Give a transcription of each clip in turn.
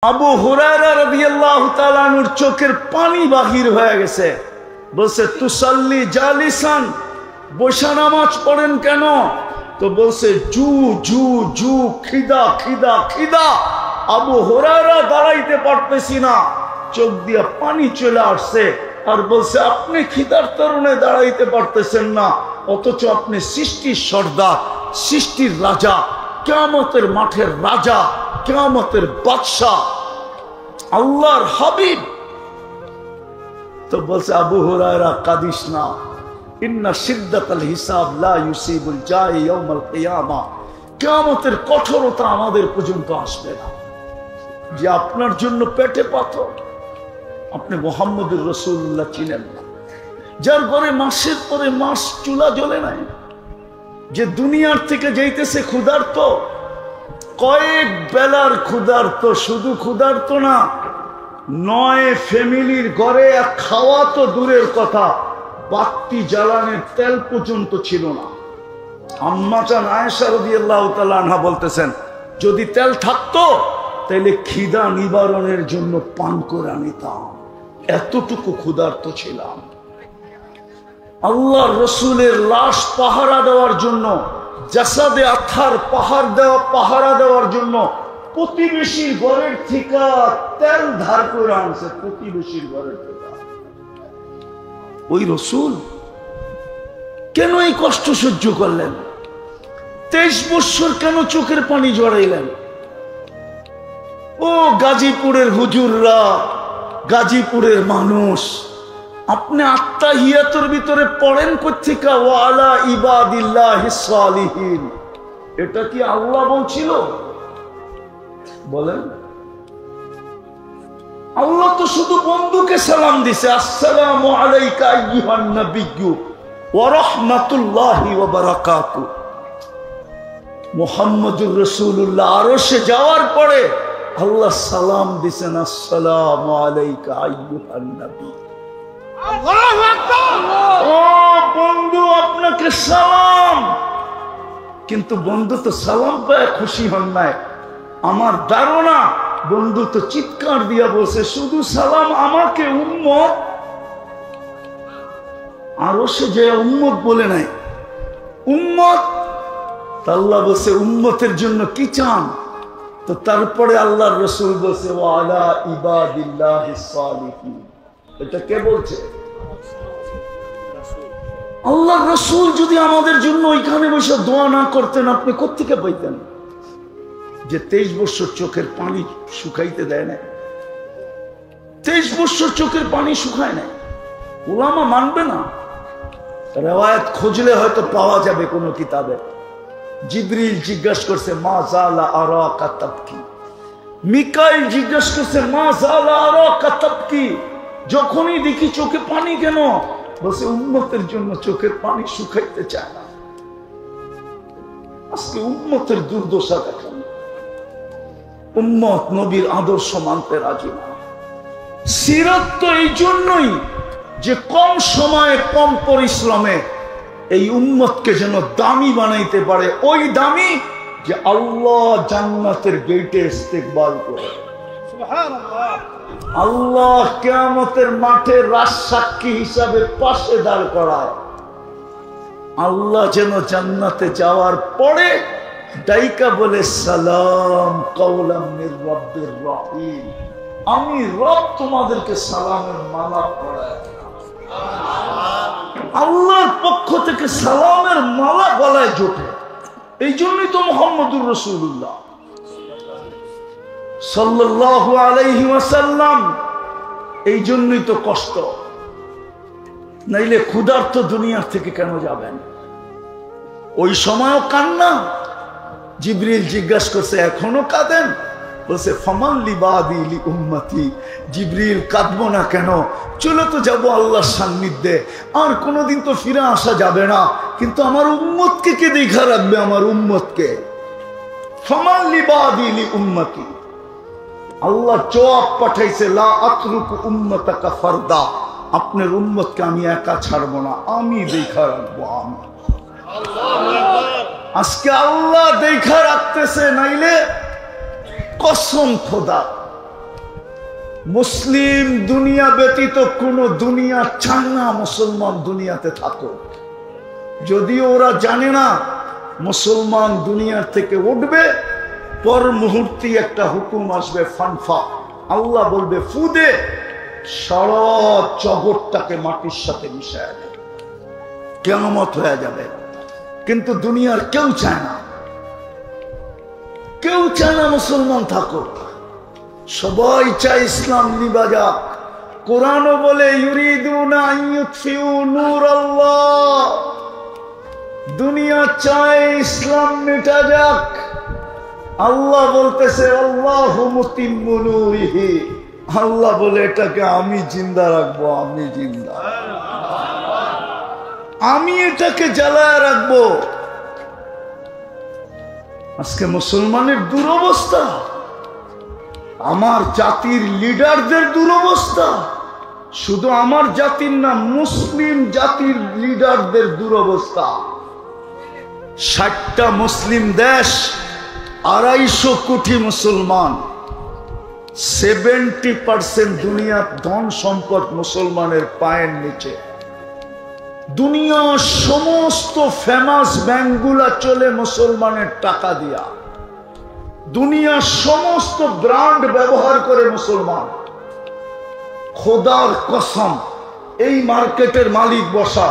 আবু হুরায়রা রাদিয়াল্লাহু তাআলা আনহুর চোখের পানি বাহির হয়ে গেছে। বলছে তুসাল্লি জালিসান, বসে নামাজ পড়েন কেন? তো বলছে জু জু জু, খিদা খিদা খিদা। আবু হুরায়রা দাঁড়াইতে পারতেছি না, চোখ দিয়া পানি চলে আসছে। আর বলছে আপনি খিদার কারণে দাঁড়াইতে পারতেছেন না, অথচ আপনি সৃষ্টির সর্দার, সৃষ্টির রাজা, কিয়ামতের মাঠের রাজা, কিয়ামতের বাদশাহ, আল্লাহর হাবিব। তো বলছে আবু হুরায়রা কাদিস না, ইন্না শিদ্দাতাল হিসাব লা ইউসিবুল জাই ইয়াউমাল কিয়ামা। কিয়ামতের কঠোরতা আমাদের পর্যন্ত আসবে না। যে আপনার জন্য পেটে পাথর, আপনি মুহাম্মদুর রাসূলুল্লাহ চিনেন না, যার ঘরে মাসের পরে মাস চুলা জ্বলে নাই, যে দুনিয়ার থেকে যাইতেছে ক্ষুধার্ত, কয়েক বেলার ক্ষুধার্ত, শুধু ক্ষুধার্ত না, 9 ফ্যামিলির ঘরে খাওয়া তো দূরের কথা, বাতি জ্বালানোর তেল পর্যন্ত ছিল না। আম্মা জান আয়েশা রাদিয়াল্লাহু তাআলা আনহা বলতেছেন, যদি তেল থাকতো তাহলে খিদা নিবারণের জন্য পান করে নিতাম, এতটুকু ক্ষুধার্ত ছিলাম। আল্লাহর রাসূলের লাশ পাহারা দেওয়ার জন্য, জাসাদে আথার পাহারা দেওয়ার জন্য প্রতিবেশীর ঘরের থেকে তেল ধার করে আনছে, প্রতিবেশীর ঘরের থেকে। ওই রাসূল কেন এই কষ্ট সহ্য করলেন? 23 বছর কেন চোখের পানি জড়াইলেন? ও গাজীপুরের হুজুররা, গাজীপুরের মানুষ, আপনি আত্তাহিয়াতুর ভিতরে পড়েন কোত্থেকে ওয়া আলা ইবাদিল্লাহিস সালিহিন? এটা কি আল্লাহ বলছিল? বলেন। আল্লাহ তো শুধু বন্ধুকে সালাম দিছে, আসসালামু আলাইকা আইয়ুহান নাবিয়্যু ওয়া রাহমাতুল্লাহি ওয়া বারাকাতুহু। মুহাম্মদুর রাসূলুল্লাহ আরশে যাওয়ার পরে আল্লাহ সালাম দিছেন, আসসালামু আলাইকা আইয়ুহান নাবী। আল্লাহু আকবার। ও বন্ধু, আপনাকে সালাম। কিন্তু বন্ধু তো সালাম পায় খুশি হন নাই। আমার ধারণা বন্ধু তো চিৎকার দিয়া বলছে, শুধু সালাম আমাকে, উম্মত। আরো সে যে উম্মত বলে নাই, উম্মত। আল্লাহ বলছে উম্মতের জন্য কি চান? তো তারপরে আল্লাহর রাসূল বলছে ওয়া আলা ইবাদিল্লাহিস সালিহিন। এটা কে বলছে? আল্লাহর রাসূল যদি আমাদের জন্য ওইখানে বসে দোয়া না করতেন, আপনি কোত্থেকে পাইতেন? যে 23 বছর চোখের পানি শুকাইতে দেয় না, 23 বছর চোখের পানি শুকায় নাই। উলামা মানবে না, রিওয়ায়াত খুঁজলে হয়তো পাওয়া যাবে কোনো কিতাবে। জিবরিল জিজ্ঞাসা করছে মা জালা আরাকা তাবকি, মিকাইল জিজ্ঞাসা করছে মা জালা আরাকা তাবকি, যখনই দেখি চোখে পানি কেন? বলছে উম্মতের জন্য চোখের পানি শুকাইতে চায় না। আজকে উম্মতের দুর্দশা দেখেন, উম্মত নবীর আদর্শ মানতে রাজি না। সিরাত তো এই জন্যই যে কম সময়ে কম পরিশ্রমে এই উম্মতকে যেন দামি বানাইতে পারে, ওই দামি যে আল্লাহ জান্নাতের গেটে ইস্তেকবাল করে। সুবহানাল্লাহ। আল্লাহ কিয়ামতের মাঠে রাজসাক্ষী হিসাবে পাশে দাঁড় করায়। আল্লাহ যেন জান্নাতে যাওয়ার পরে ডাইকা বলে সালাম কাওলাম মির রাব্বির রহিম, আমি রব তোমাদেরকে সালামের মালা পরায়। আল্লাহর পক্ষ থেকে সালামের মালা গলায় জোটে। এই জন্যই তো মুহাম্মদুর রাসূলুল্লাহ সাল্লাল্লাহু আলাইহি ওয়াসাল্লাম, এই জন্যই তো কষ্ট। নাইলে ক্ষুধার্ত দুনিয়ার থেকে কেন যাবেন? ওই সময়ও কান্না। জিবরিল জিজ্ঞাসা করছে এখনো কাঁদেন? বলছে ফামান লিবাদি লি উম্মতি। জিবরিল কাঁদবো না কেন? চলে তো যাবো আল্লাহর সান্নিধ্যে, আর কোনোদিন তো ফিরে আসা যাবে না, কিন্তু আমার উম্মতকে কে দেখা রাখবে? আমার উম্মতকে। ফামান লিবাদি লি উম্মতি। আল্লাহ জবাব পাঠাইছে লা আতরুকু উম্মতাকা ফারদা, আপনার উম্মতকে আমি একা ছাড়বো না, আমি দেখা রাখবো। আমি আজকে আল্লাহ দেখা রাখতেছে, নাইলে কসম খোদা মুসলিম দুনিয়া ব্যতীত কোন দুনিয়া চায় না মুসলমান দুনিয়াতে থাকুক। যদিও ওরা জানে না মুসলমান দুনিয়ার থেকে উঠবে, পর মুহূর্তে একটা হুকুম আসবে, ফানফা, আল্লাহ বলবে ফু দে, সারা জগৎটাকে মাটির সাথে মিশায় দেয়, কিয়ামত হয়ে যাবে। কিন্তু দুনিয়ার কেউ চায় না, কেউ চায় না মুসলমান থাকুক। সবাই চায় ইসলাম নিভা যাক। কোরআনও বলে ইউরিদুনা আন ইউতফিউ নূরাল্লাহ, দুনিয়া চায় ইসলাম মিটা যাক। আল্লাহ বলতেছে আল্লাহু মুতিম্মু নূরিহি, আল্লাহ বলে এটাকে আমি জিন্দা রাখবো, আমি জিন্দা, আমি এটাকে জ্বালায় রাখবো। আজকে মুসলমানের দুরবস্থা, আমার জাতির লিডারদের দুরবস্থা, শুধু আমার জাতির না, মুসলিম জাতির লিডারদের দুরবস্থা। 60টা মুসলিম দেশ, 250 কোটি মুসলমান, 70% দুনিয়ার ধন সম্পদ মুসলমানের পায়ের নিচে। দুনিয়ার সমস্ত ফেমাস ব্যাংকগুলা চলে মুসলমানের টাকা দিয়া, দুনিয়ার সমস্ত ব্র্যান্ড ব্যবহার করে মুসলমান। খোদার কসম, এই মার্কেটের মালিক বসা,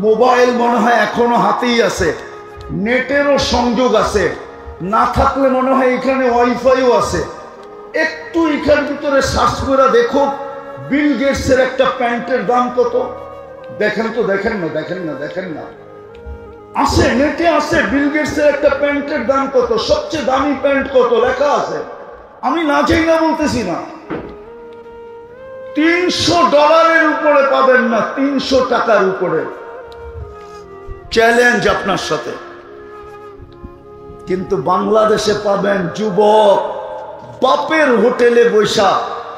মোবাইল মনে হয় এখনো হাতেই আছে, নেটেরও সংযোগ আছে, না থাকলে মনে হয় এখানে ওয়াইফাইও আছে। একটু এখান ভিতরে সার্চ করে দেখো বিল গেটসের একটা প্যান্টের দাম কত, দেখেন তো, দেখেন না, দেখেন না, দেখেন না, আছে, নেটে আছে, বিল গেটসের একটা প্যান্টের দাম কত, সবচেয়ে দামি প্যান্ট কত লেখা আছে। আমি না চাই না বলতেছি না, $300 উপরে পাবেন না, 300 টাকার উপরে। চ্যালেঞ্জ আপনার সাথে। কিন্তু বাংলাদেশে পাবেন যুবক বাপের হোটেলে বৈশা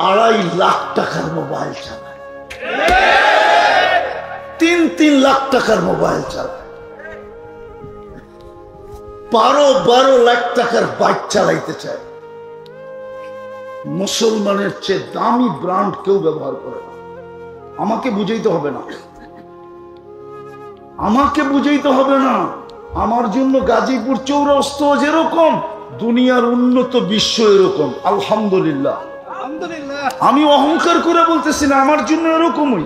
2.5 লাখ টাকার মোবাইল চালায়, 3 লাখ টাকার মোবাইল চালায়, 12 লাখ টাকার বাইক চালাইতে চায়। মুসলমানের চেয়ে দামি ব্র্যান্ড কেউ ব্যবহার করে না। আমাকে বুঝাইতে হবে না, আমাকে বুঝাইতে হবে না। আমার জন্য গাজীপুর চৌরাস্তা যেরকম, দুনিয়ার উন্নত বিশ্ব এরকম। আলহামদুলিল্লাহ, আমি অহংকার করে বলতেছি না, আমার জন্য এরকমই,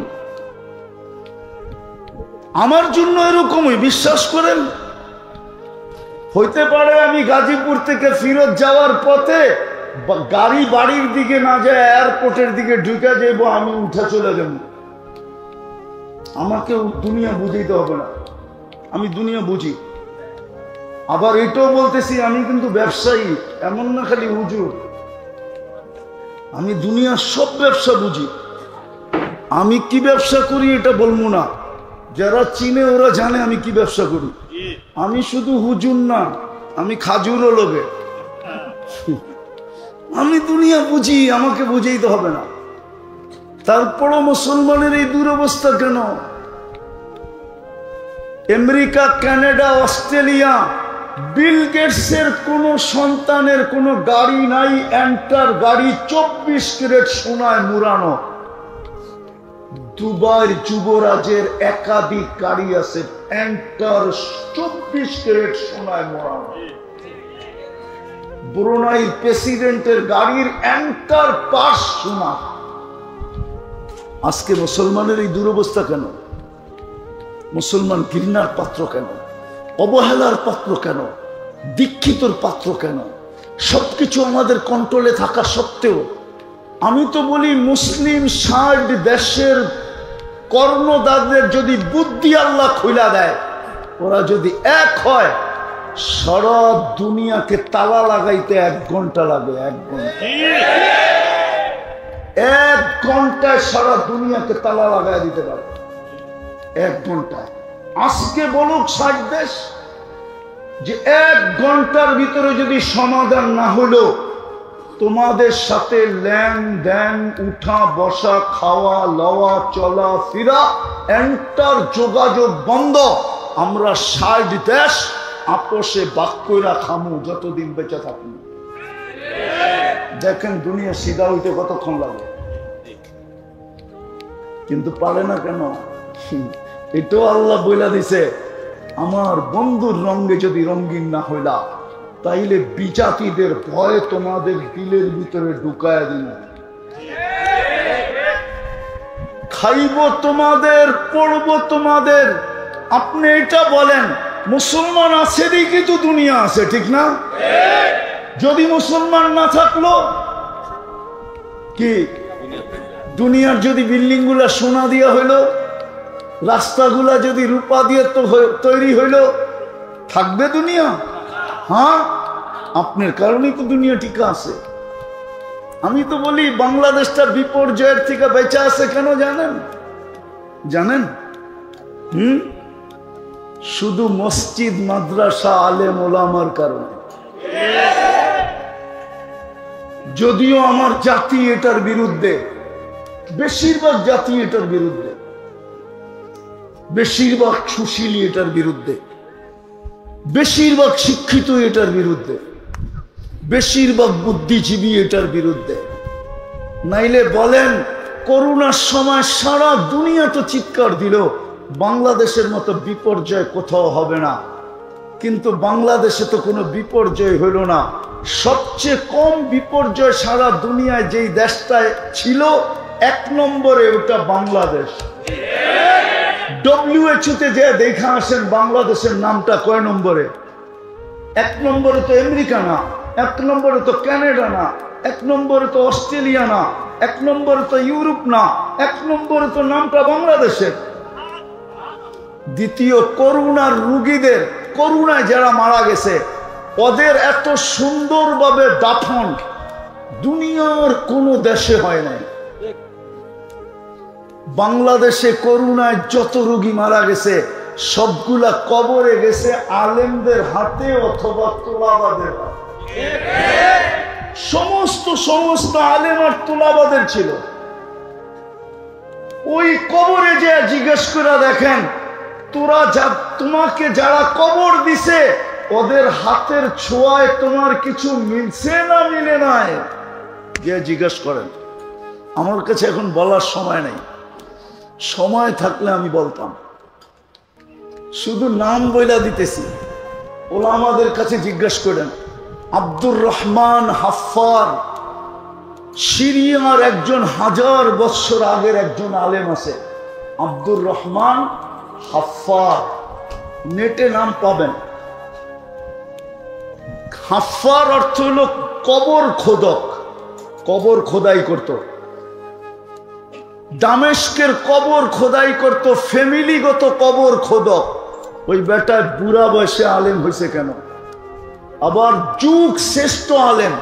আমার জন্য এরকমই, বিশ্বাস করেন। হইতে পারে আমি গাজীপুর থেকে ফিরত যাওয়ার পথে গাড়ি বাড়ির দিকে না যায়, এয়ারপোর্টের দিকে ঢুকে যাবো, আমি উঠে চলে যাব। আমাকে দুনিয়া বুঝাইতে হবে না, আমি দুনিয়া বুঝি। আবার এটাও বলতেছি আমি কিন্তু ব্যবসায়ী, এমন না খালি হুজুর, আমি দুনিয়ার সব ব্যবসা বুঝি। আমি কি ব্যবসা করি এটা বলবো না, যারা চিনে ওরা জানে আমি কি ব্যবসা করি। আমি শুধু হুজুর না, আমি খাজুরও লোভে। আমি দুনিয়া বুঝি, আমাকে বুঝাইতে হবে না। তারপরও মুসলমানের এই দুরবস্থা কেন? আমেরিকা, কানাডা, অস্ট্রেলিয়া, বিল গেটসের কোন সন্তানের কোন গাড়ি নাই, এন্টার গাড়ি 24 ক্যারেট সোনায় মুড়ানো। দুবাইয়ের যুবরাজের একাধিক গাড়ি আছে, এন্টার 24 ক্যারেট সোনায় মোড়ানো। ব্রুনাইয়ের প্রেসিডেন্টের গাড়ির এন্টার পাশ সোনা। আজকে মুসলমানের এই দুরবস্থা কেন? মুসলমান ঘৃণার পাত্র কেন? অবহেলার পাত্র কেন? দীক্ষিতর পাত্র কেন? সবকিছু আমাদের কন্ট্রোলে থাকা সত্ত্বেও আমি তো বলি মুসলিম 60 দেশের কর্ণদারদের যদি বুদ্ধি আল্লাহ খুলে দেয়, ওরা যদি এক হয়, সারা দুনিয়াকে তালা লাগাইতে 1 ঘন্টা লাগে। 1 ঘন্টা, 1 ঘন্টায় সারা দুনিয়াকে তালা লাগাই দিতে পারে। 1 ঘন্টায়। আজকে বলুক 60 দেশ যে 1 ঘন্টার ভিতরে যদি সমাধান না হলো, তোমাদের সাথে লেনদেন, উঠা বসা, খাওয়া লওয়া, চলা ফিরা, এন্টার যোগাযোগ বন্ধ। আমরা 60 দেশ আপোষে বাক্যরা খামু যতদিন বেঁচে থাকুন। দেখেন দুনিয়া সিধা হইতে কতক্ষণ লাগে। কিন্তু পারে না কেন? এটাও আল্লাহ বইলা দিছে, আমার বন্ধুর রঙে যদি রঙিন না হইলা তাইলে বিজাতিদের ভয়ে তোমাদের দিলের ভিতরে ঢুকায়া দিন, খাইব তোমাদের, পড়ব তোমাদের। আপনি এটা বলেন, মুসলমান আছে দেখি তো দুনিয়া আছে, ঠিক না? যদি মুসলমান না থাকলো কি, দুনিয়ার যদি বিল্ডিং গুলা সোনা দিয়া হইলো, রাস্তাগুলা যদি রূপা দিয়ে তৈরি হইলো, থাকবে দুনিয়া? হ্যাঁ, আপনার কারণেই তো দুনিয়া টিকা আছে। আমি তো বলি বাংলাদেশটা বিপর্যয়ের থেকে বেঁচে আছে কেন জানেন? জানেন? শুধু মসজিদ, মাদ্রাসা, আলেম ওলামার কারণে। যদিও আমার জাতি এটার বিরুদ্ধে, বেশিরভাগ জাতি এটার বিরুদ্ধে, বেশিরভাগ সুশীলী এটার বিরুদ্ধে, বেশিরভাগ শিক্ষিত এটার বিরুদ্ধে, বেশিরভাগ বুদ্ধিজীবী এটার বিরুদ্ধে। নাইলে বলেন, করোনার সময় সারা দুনিয়া তো চিৎকার দিল বাংলাদেশের মতো বিপর্যয় কোথাও হবে না, কিন্তু বাংলাদেশে তো কোনো বিপর্যয় হইল না। সবচেয়ে কম বিপর্যয় সারা দুনিয়ায় যেই দেশটায় ছিল 1 নম্বরে, ওটা বাংলাদেশ। WHO-তে যে দেখা আসেন বাংলাদেশের নামটা কয় নম্বরে? 1 নম্বরে তো আমেরিকা না, 1 নম্বরে তো কানাডা না, 1 নম্বরে তো অস্ট্রেলিয়া না, 1 নম্বরে তো ইউরোপ না, 1 নম্বরে তো নামটা বাংলাদেশের। দ্বিতীয়, করোনার রোগীদের, করোনায় যারা মারা গেছে ওদের এত সুন্দরভাবে দাফন দুনিয়ার কোনো দেশে হয় নাই। বাংলাদেশে করোনায় যত রোগী মারা গেছে সবগুলা কবরে গেছে আলেমদের হাতে অথবা তোলাবাদের হাতে। সমস্ত আলেম আর তোলাবাদের ছিল। ওই কবরে যে জিজ্ঞেস করে দেখেন, তোমাকে যারা কবর দিছে ওদের হাতের ছোঁয়ায় তোমার কিছু মিলছে না মিলে নাই, যে জিজ্ঞেস করেন। আমার কাছে এখন বলার সময় নেই, সময় থাকলে আমি বলতাম। শুধু নাম বইলা দিতেছি, ওলামাদের কাছে জিজ্ঞেস করেন। আব্দুর রহমান হাফফার, সিরিয়ার একজন 1000 বছর আগের একজন আলেম আছে, আব্দুর রহমান হাফফার, নেটে নাম পাবেন। হাফফার অর্থ হলো কবর খোদক, কবর খোদাই করত, দামেস্কের কবর খোদাই করত, ফ্যামিলিগত কবর খোদক। ওই বেটায় বুড়া বয়সে আলেম হয়েছে কেন? আবার যুগ শ্রেষ্ঠ আলেম,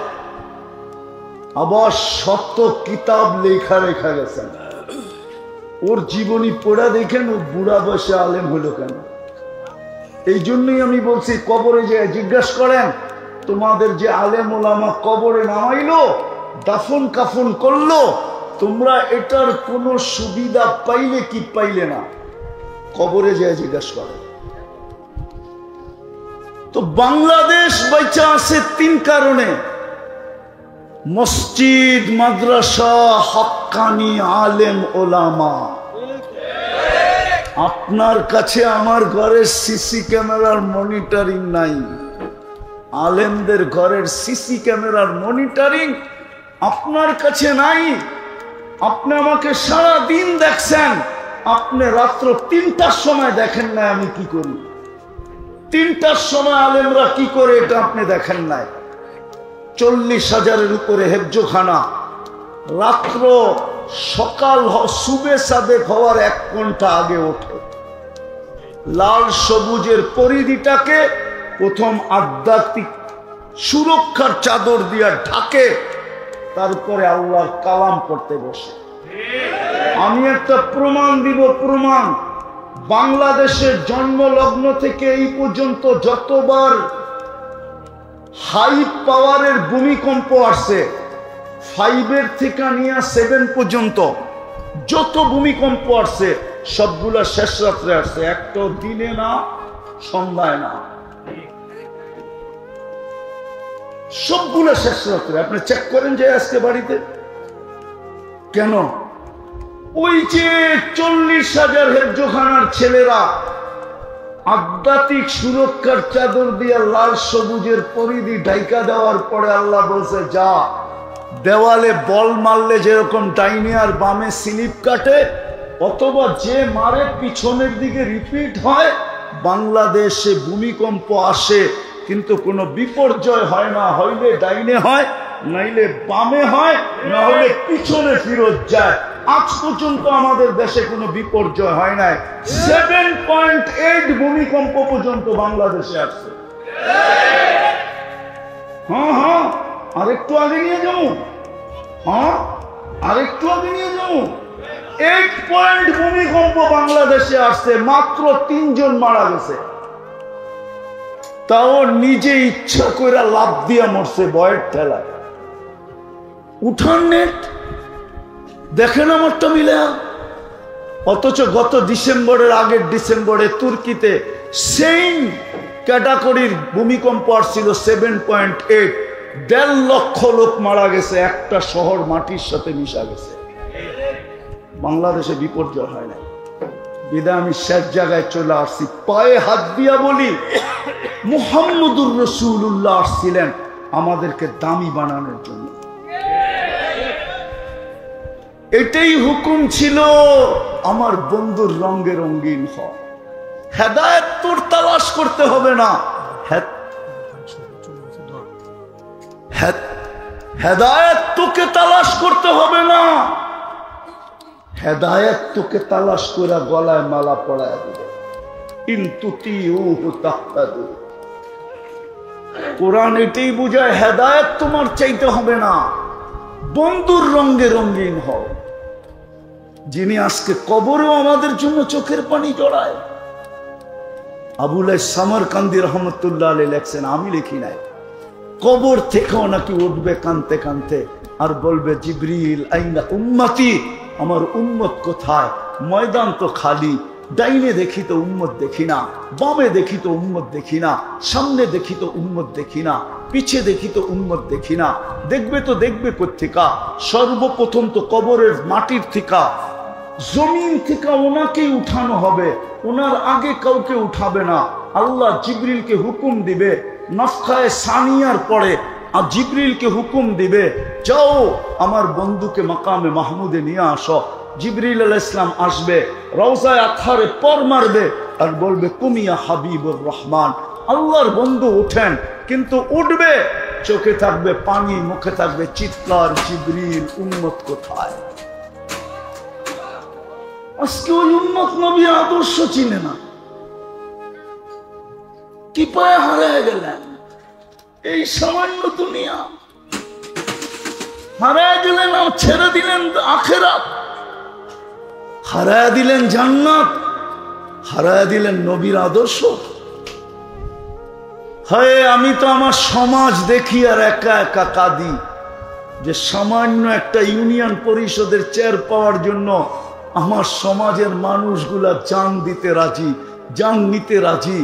আবার শত কিতাব লেখা গেছেন। ওর জীবনী পড়া দেখেন ও বুড়া বয়সে আলেম হলো কেন? এই জন্যই আমি বলছি, কবরে যে জিজ্ঞাসা করেন, তোমাদের যে আলেম ওলামা কবরে নামাইলো, দাফন কাফন করলো, তোমরা এটার কোনো সুবিধা পাইলে কি পাইলে না? কবরে যে জিজ্ঞাসা করেন। তো বাংলাদেশ বেঁচে আছে 3 কারণে: মসজিদ, মাদ্রাসা, হক্কানি আলেম ওলামা। আপনার কাছে আমার ঘরের সিসি ক্যামেরার মনিটরিং নাই, আলেমদের ঘরের সিসি ক্যামেরার মনিটরিং আপনার কাছে নাই। আপনি আমাকে সারা দিন দেখছেন, আপনি রাত্র 3টার সময় দেখেন না আমি কি করি, 3টার সময় আলেমরা কি করে এটা আপনি দেখেন নাই। 40,000-এর উপরে হেফজোখানা, রাত্র সকাল সুবে সাদেক হওয়ার 1 ঘন্টা আগে ওঠে, লাল সবুজের পরিধিটাকে প্রথম আধ্যাত্মিক সুরক্ষার চাদর দিয়া ঢাকে, তারপরে আল্লাহর কালাম পড়তে বসে। আমি একটা প্রমাণ দিব, প্রমাণ। বাংলাদেশের জন্মলগ্ন থেকে এই পর্যন্ত যতবার হাই পাওয়ারের ভূমিকম্প আসছে, 5-এর থেকে নিয়ে 7 পর্যন্ত যত ভূমিকম্প আসছে সবগুলা শেষ রাত্রে আসছে, একটা দিনে না, সন্ধ্যায় না, সবগুলো শেষ রাত্রে। আপনি চেক করেন যে আজকে বাড়িতে কেন ওই যে 40,000 হেফজোখানার ছেলেরা আধ্যাত্মিক সুরক্ষার চাদর দিয়ে লাল সবুজের পরিধি ঢাইকা দেওয়ার পরে আল্লাহ বলছে, যা দেওয়ালে বল মারলে যেরকম ডাইনে আর বামে স্লিপ কাটে, অথবা যে মারে পিছনের দিকে রিপিট হয়। বাংলাদেশে ভূমিকম্প আসে কিন্তু কোনো বিপর্যয় হয় না, হইলে ডাইনে হয়, নাইলে বামে হয়, না হলে পিছনে ফিরত যায়। আজ পর্যন্ত আমাদের দেশে কোনো বিপর্যয় হয় নাই। 7.8 ভূমিকম্প পর্যন্ত বাংলাদেশে আসছে। হ্যাঁ, আরেকটু আগে নিয়ে যাবো, আরেকটু আগে নিয়ে যাবো। 8 পয়েন্ট ভূমিকম্প বাংলাদেশে আসছে, মাত্র 3 জন মারা গেছে। তাও নিজে ইচ্ছা করে লাভ দিয়া মরছে বয়ের ঠেলায়। উঠান নেট দেখেন আমারটা মিলে। অথচ গত ডিসেম্বরের আগের ডিসেম্বরে তুর্কিতে সেম ক্যাটাগরির ভূমিকম্প আসছিল 7.8। 1.5 লক্ষ লোক মারা গেছে, একটা শহর মাটির সাথে মিশা গেছে। বাংলাদেশে বিপর্যয় হয় না। বিদায় আমি শেষ জায়গায় চলে আসছি, পায়ে হাত দিয়া বলি, মুহাম্মদুর রাসূলুল্লাহ আসছিলেন আমাদেরকে দামি বানানোর জন্য। এটাই হুকুম ছিল, আমার বন্ধুর রঙে রঙিন হ। হেদায়েত তোর তালাশ করতে হবে না, হেদায়েত তোকে তালাশ করতে হবে না, হেদায়েত তোকে তালাশ করে গলায় মালা পড়ায় দিবে। কোরআন এটাই বুঝায়, হেদায়েত তোমার চাইতে হবে না, বন্ধুর রঙে রঙিন হও। যিনি আজকে কবরেও আমাদের জন্য চোখের পানি জড়ায়। আবুল সামরকান্দি রহমতুল্লাহ আলাইহি লেখছেন, আমি লিখি নাই, কবর থেকেও নাকি উঠবে কানতে কানতে আর বলবে, জিবরিল আইনা উম্মতি, আমার উম্মত কোথায়? ময়দান তো খালি, ডাইনে দেখি তো উম্মত দেখি না, বামে দেখি তো উম্মত দেখি না, সামনে দেখি তো উম্মত দেখি না, পিছে দেখি তো উম্মত দেখি না। দেখবে তো দেখবে কোত্থেকা? সর্বপ্রথম তো কবরের মাটির থেকে, জমিন থেকে ওনাকেই উঠানো হবে, ওনার আগে কাউকে উঠাবে না। আল্লাহ জিবরিলকে হুকুম দিবে, নফখায়ে সানিয়ার পরে আর জিবরিলকে হুকুম দিবে, যাও আমার বন্ধুকে মাকামে মাহমুদে নিয়ে আসো। জিবরিল আলাইহিস সালাম আসবে, রওজায়ে আতহারে পর মারবে আর বলবে, কুমিয়া হাবিবুর রহমান, আল্লাহর বন্ধু উঠেন। কিন্তু উঠবে, চোখে থাকবে পানি, মুখে থাকবে চিৎকার, জিবরিল উম্মত কোথায়? আজকে ওই উম্মত নবীর আদর্শ চিনে না, কি পায়ে হারিয়ে গেলেন। এই সামান্য দুনিয়া হারায় দিলেন, আর ছেড়ে দিলেন আখিরাত, হারায় দিলেন জান্নাত, হারায় দিলেন নবীর আদর্শ। হয় আমি তো আমার সমাজ দেখি আর একা একা কাঁদি, যে সামান্য একটা ইউনিয়ন পরিষদের চেয়ার পাওয়ার জন্য আমার সমাজের মানুষগুলা জান দিতে রাজি, জান নিতে রাজি,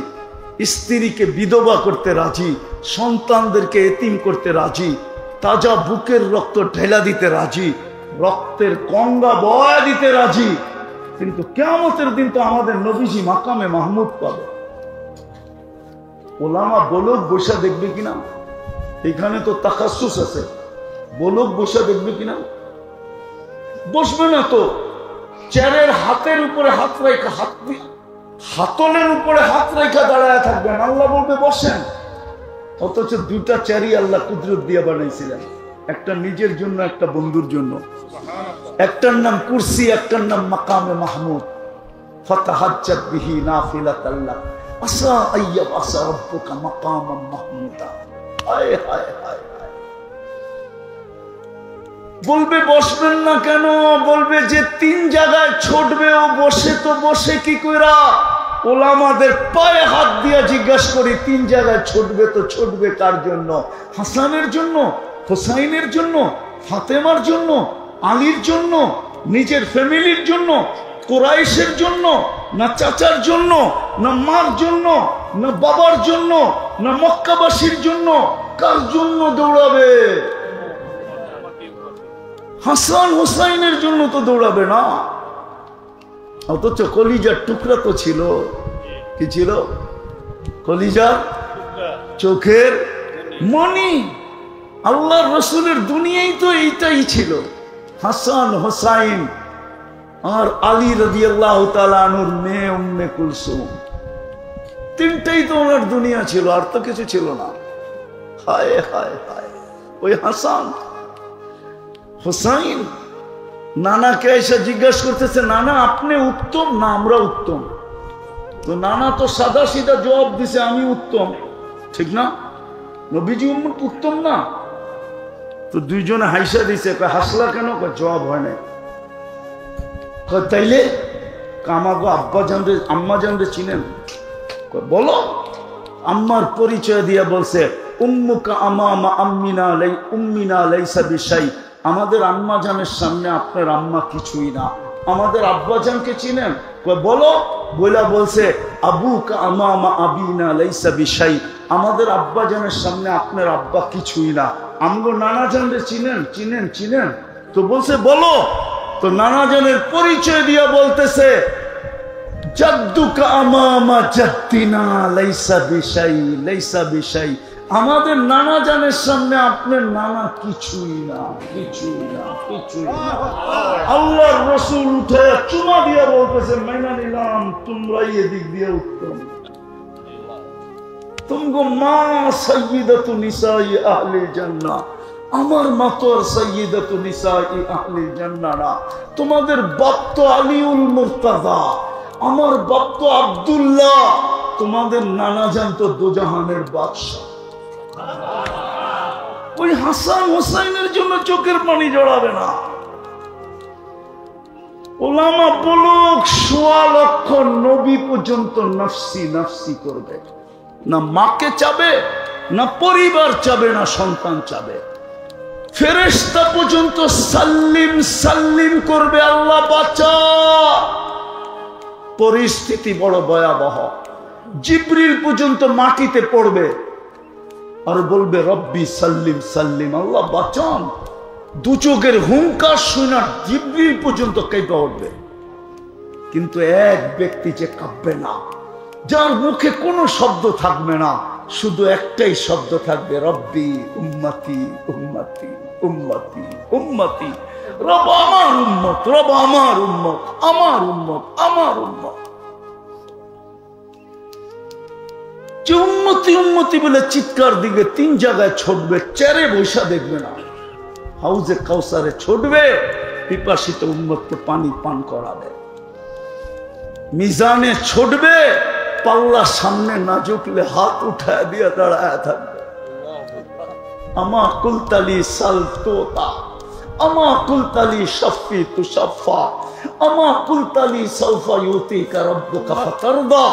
স্ত্রীকে বিধবা করতে রাজি, সন্তানদেরকে এতিম করতে রাজি, তাজা বুকের রক্ত ঢেলা দিতে রাজি, রক্তের গঙ্গা বয়া দিতে রাজি। কিন্তু কিয়ামতের দিন তো আমাদের নবীজি মাকামে মাহমুদ পাবে। ওলামা বলক বসা দেখবে কিনা? এখানে তো তাকাসুস আছে, বলক বসা দেখবে কিনা? বসবে না তো, চেয়ারের হাতের উপরে হাত রেখা, হাতলের উপরে হাত রেখা দাঁড়ায় থাকবেন। আল্লাহ বলবে বসেন, অথচ দুইটা চেয়ারই আল্লাহ কুদরত দিয়ে বানাইছিলেন, একটা নিজের জন্য, একটা বন্ধুর জন্য। একটার নাম কুরসি, একটার নাম মাকামে মাহমুদ। ফাতাহাজ্জাত বিহি নাফিলাতাল লাক আসা আইয়াবআসা রাব্বুকা মাকামান মাহমুদা। হায় হায় হায়, বলবে বসবেন না কেন? বলবে যে 3 জায়গায় ছুটবে, ও বসে তো বসে কি কইরা? ওলামাদের পায়ে হাত দিয়া জিজ্ঞাসা করি, 3 জায়গায় ছুটবে তো ছুটবে কার জন্য? হাসানের জন্য, হোসাইনের জন্য, ফাতেমার জন্য, আলীর জন্য, নিজের ফ্যামিলির জন্য, কুরাইশের জন্য, না চাচার জন্য, না মার জন্য, না বাবার জন্য, না মক্কাবাসীর জন্য? কার জন্য দৌড়াবে? হাসান হোসাইনের জন্য তো দৌড়াবে না। অথচ কলিজার টুকরা তো ছিল। কি ছিল? কলিজার চোখের মনি। আল্লাহর রসুলের দুনিয়ায় তো এইটাই ছিল। হাসান হোসাইন আর আলী রাদিয়াল্লাহু তাআলা আনহুর মেয়ে উম্মে কুলসুম, তিনটাই তো ওনার দুনিয়া ছিল, আর তো কিছু ছিল না। হায় হায় হায়, ওই হাসান হোসাইন নানাকে এসে জিজ্ঞাসা করতেছে, নানা আপনি উত্তম না আমরা উত্তম? তো নানা তো সাদা সিধা জবাব দিছে, আমি উত্তম। ঠিক না? নবীজি উত্তম না? তো দুইজনে হাইসা দিছে। হাসলা কেন? জবাব হয় না। তাইলে আমাকে আব্বা জানতে আম্মা জানতে চিনেন? বলো। আম্মার পরিচয় দিয়া বলছে, উম্মুকা আমামা আম্মিনা লাই উম্মিনা লাইসা বিশাই। আমাদের আম্মা জানের সামনে আপনার আম্মা কিছুই না। আমাদের আব্বা জানকে চিনেন? বলো। বইলা বলছে, আবুকা আমামা আবিনা লাইসা বিশাই। আমাদের আব্বা জানের সামনে আপনার আব্বা কিছুই না। আমগো নানা জানরে চিনেন? চিনেন চিনেন। তো বলছে বলো। তো নানা জানের পরিচয় দিয়া বলতেছে, জাদ্দুকা আমামা জাদ্দিনা লাইসা বিশাই লাইসা বিশাই। আমাদের নানা জানের সামনে আপনার নানা কিছুই না, কিছুই না, কিছুই না। আল্লাহর রাসূল উঠে চুমা দিয়া বলতেছে, মাইনা নিলাম, তোমরাই এদিক দিয়ে উত্তম। তুমগো মা সাইয়্যিদাতু নিসাই আহলে জান্নাহ। আমার মা তো আর সাইয়্যিদাতু নিসাই আহলে জান্নাহ না। তোমাদের বাপ তো আলিউল মুর্তাজা, আমার বাপ তো আব্দুল্লাহ। তোমাদের নানা জান তো দোজাহানের বাদশা। ওই হাসান হোসাইনের জন্য চোখের পানি জড়াবে না। ওলামা বলুক ১৬ লক্ষ নবী পর্যন্ত নফসি নফসি করবে না। মাকে চাবে না, পরিবার চাবে না, সন্তান চাবে। ফেরেশতা পর্যন্ত সাল্লিম সাল্লিম করবে, আল্লাহ বাঁচা। পরিস্থিতি বড় ভয়াবহ। জিবরিল পর্যন্ত মাটিতে পড়বে আর বলবে, রব্বি সাল্লিম সাল্লিম, আল্লাহ বাঁচান। দু চোখের হুঙ্কার শুনে জিবরিল পর্যন্ত কেঁপে উঠবে। কিন্তু এক ব্যক্তি যে কাঁপবে না, যার মুখে কোনো শব্দ থাকবে না, শুধু একটাই শব্দ থাকবে, রব্বি উম্মতি উম্মতি উম্মতি উম্মতি। রব আমার উম্মত, রব আমার উম্মত, আমার উম্মত, আমার উম্মত। যে উম্মতি উম্মতি বলে চিৎকার দিকে 3 জায়গায় ছুটবে, চেয়ারে বৈশা দেখবে না, হাউজে কাউসারে ছুটবে, পিপাসিত উম্মতকে পানি পান করাবে। মিজানে ছুটবে, পাল্লা সামনে না ঝুঁকলে হাত উঠায় দিয়ে দাঁড়ায় থাকবে। আমা কুলতালি সাল তোতা, আমা কুলতালি শফি তুশফা, আমা কুলতালি সাউফা ইউতিকা রাব্বুকা ফাতারদা,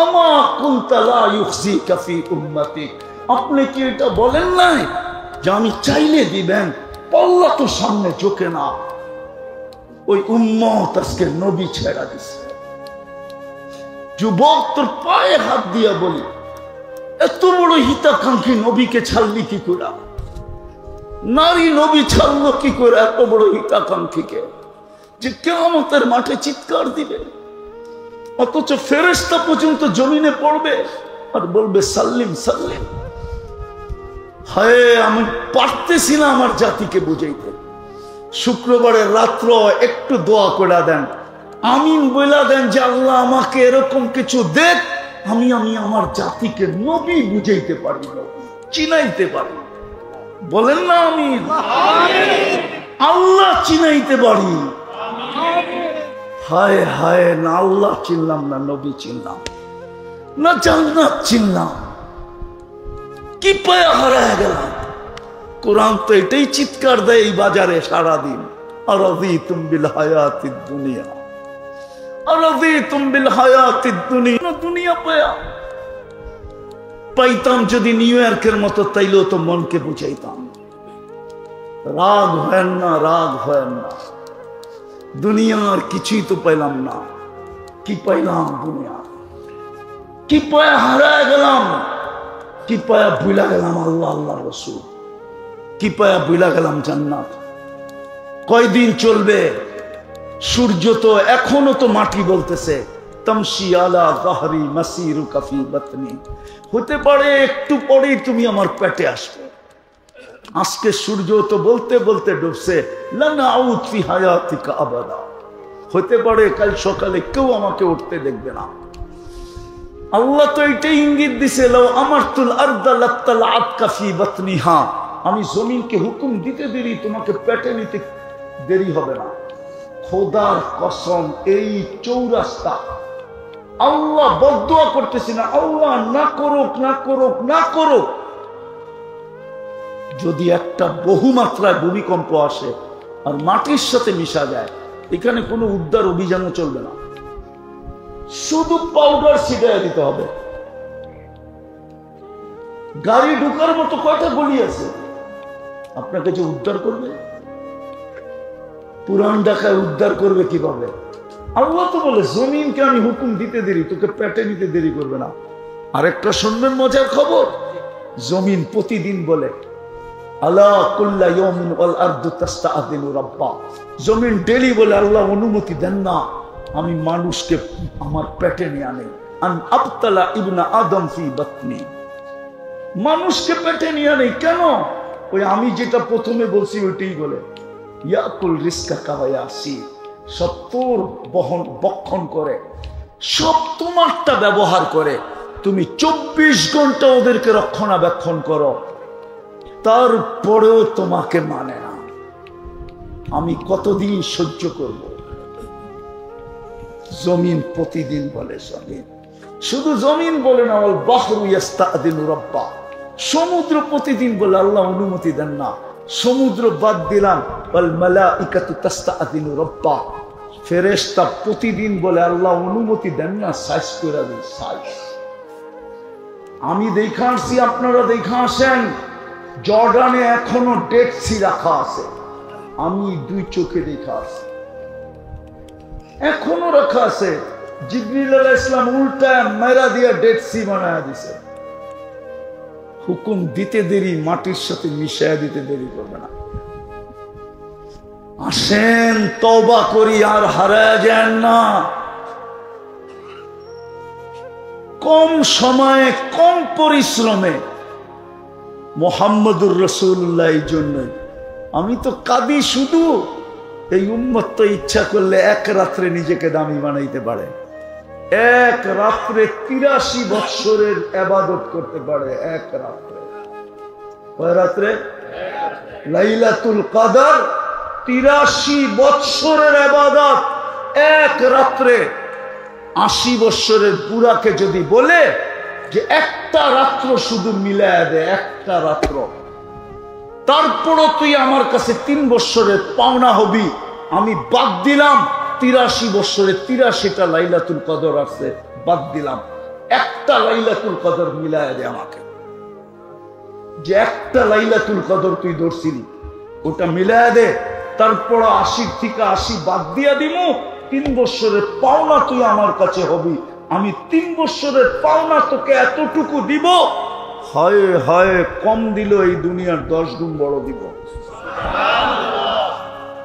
আমা কুলতালা ইউখজিকা ফি উম্মতিক। আপনি কি এটা বলেন নাই যে আমি চাইলে দিবেন? পাল্লা তো সামনে ঝুঁকে না। ওই উম্মত আজকে নবী ছেড়া দিছে। যুবক, তোর পায়ে হাত দিয়া বলি, এত বড় হিতাকাঙ্ক্ষী নবীকে ছাড়লি কি করে? নারী নবী ছাড়লো কি করে এত বড় হিতাকাঙ্ক্ষীকে, যে কিয়ামতের মাঠে চিৎকার দিবে? অথচ ফেরেশতা পর্যন্ত জমিনে পড়বে আর বলবে সাল্লিম সাল্লিম। হায়, আমি পারতেছি না আমার জাতিকে বুঝাইতে। শুক্রবারের রাত্র একটু দোয়া করে দেন, আমিন বইলা দেন যে আল্লাহ আমাকে এরকম কিছু দেখ, আমি আমার জাতিকে নবী বুঝাইতে পারি, চিনাইতে পারি। বলেন না আমিন। আল্লাহ চিনাইতে পারি। হায় হায়, না আল্লাহ চিনলাম না, নবী চিনলাম না, জান্নাত চিনলাম, কি পায়া হারায় গেলাম। কোরআন তো এটাই চিৎকার দেয় এই বাজারে সারাদিন, আরাযীতুম বিল হায়াতিদ দুনিয়া, আরাযীতুম বিল হায়াতিদ দুনিয়া। দুনিয়া পাইতাম যদি নিউ ইয়র্কের মতো, তাইলেও তো মনকে বুঝাইতাম। রাগ হয় না, রাগ হয় না। দুনিয়ার কিছুই তো পাইলাম না। কি পাইলাম? দুনিয়া। কি পায়া হারায় গেলাম? কি পায়া ভুলা গেলাম আল্লাহ, আল্লাহ রাসূল? কি পায়া ভুলা গেলাম জান্নাত? কয়দিন চলবে? সূর্য তো এখনো তো মাটি বলতেছে তামশি আলা যাহরি মাসিরুকা ফি বাতনি, হতে পারে একটু পরেই তুমি আমার পেটে আসবে। আজকে সূর্য তো বলতে বলতে ডুবছে লানা আউত ফি হায়াতিকা আবাদা, হতে পারে কাল সকালে কেউ আমাকে উঠতে দেখবে না। আল্লাহ তো এটাই ইঙ্গিত দিছে লাউ আমারতুল আরদা লাত্তালাআতকা ফি বাতনিহা, আমি জমিনকে হুকুম দিতে দেরি তোমাকে পেটে নিতে দেরি হবে না। খোদার কসম এই চৌরাস্তা আল্লাহ বদদুয়া করতেছি না, আল্লাহ না করুক না করুক না করুক, যদি একটা বহুমাত্রায় ভূমিকম্প আসে আর মাটির সাথে মিশা যায়, এখানে কোনো উদ্ধার অভিযানও চলবে না, শুধু পাউডার ছিটিয়ে দিতে হবে। গাড়ি ঢুকার মতো কয়টা গলি আছে, আপনাকে যে উদ্ধার করবে? পুরান ঢাকায় উদ্ধার করবে কিভাবে? আল্লাহ তো বলে জমিনকে আমি হুকুম দিতে দেরি, তোকে পেটে নিতে দেরি করবে না। আরেকটা শুনবেন মজার খবর, জমিন প্রতিদিন বলে আলা কুল্লা ইয়াউমিন ওয়াল আরদু তাস্তাআযিনু রাব্বা, জমিন ডেলি বলে আল্লাহ অনুমতি দেন না আমি মানুষকে আমার পেটে নিয়ে আনি, আন আবতালা ইবনা আদম ফি বাতনি, মানুষকে পেটে নিয়ে আনি। কেন? ওই আমি যেটা প্রথমে বলছি ওইটাই বলে ইয়াকুল রিজকা কাওয়ায়াসি, সব তোর বক্ষণ করে, সব তোমারটা ব্যবহার করে, তুমি 24 ঘন্টা ওদেরকে রক্ষণাবেক্ষণ করো, তারপরেও তোমাকে মানে না। আমি কতদিন সহ্য করব? জমিন প্রতিদিন বলে, জমিন শুধু জমিন বলে না, ওয়াল বাহরু ইস্তাআযিনু রাব্বা, সমুদ্র প্রতিদিন বলে আল্লাহ অনুমতি দেন না। সমুদ্র বাদ দিলাম, ওয়াল মালাইকাতু তাস্তাআযিনু রাব্বা, ফেরেশতা প্রতিদিন বলে আল্লাহ অনুমতি দেন না, সাইজ করে দিন সাইজ। আমি দেখা আসছি, আপনারা দেখা আসেন, জর্ডানে এখনো ডেড সি রাখা আছে, আমি 2 চোখে দেখা আসছি, এখনো রাখা আছে। জিবরিল আলাইহিস সালাম উল্টা মেরা দিয়ে ডেড সি বানায় দিছে। হুকুম দিতে দেরি, মাটির সাথে মিশায়া দিতে দেরি করবে না। আসেন তওবা করি, আর হারায় যান না। কম সময়ে কম পরিশ্রমে মুহাম্মদুর রাসূলুল্লাহ, এই জন্যই আমি তো কাঁদি শুধু। এই উম্মত তো ইচ্ছা করলে এক রাত্রে নিজেকে দামি বানাইতে পারে, এক রাত্রে 83 বৎসরের ইবাদত করতে পারে। এক রাত্রে, কয় রাত্রে? লাইলাতুল কদর 83 বৎসরের ইবাদত এক রাত্রে। 80 বৎসরের বুড়াকে যদি বলে যে একটা রাত্র শুধু মিলায়া দে, একটা রাত্র, তারপরও তুই আমার কাছে 3 বৎসরের পাওনা হবি, আমি বাদ দিলাম 83 বৎসরে 83টা লাইলাতুল কদর আছে, বাদ দিলাম, একটা লাইলাতুল কদর মিলায়া দে আমাকে। যে একটা লাইলাতুল কদর তুই ধরছিলি ওটা মিলায়া দে, তারপর 80 থেকে 80 বাদ দিয়া দিমু, 3 বৎসরের পাওনা তুই আমার কাছে হবি, আমি 3 বৎসরের পাওনা তোকে এতটুকু দিব। হয় হয় কম দিল, এই দুনিয়ার 10 গুণ বড় দিব।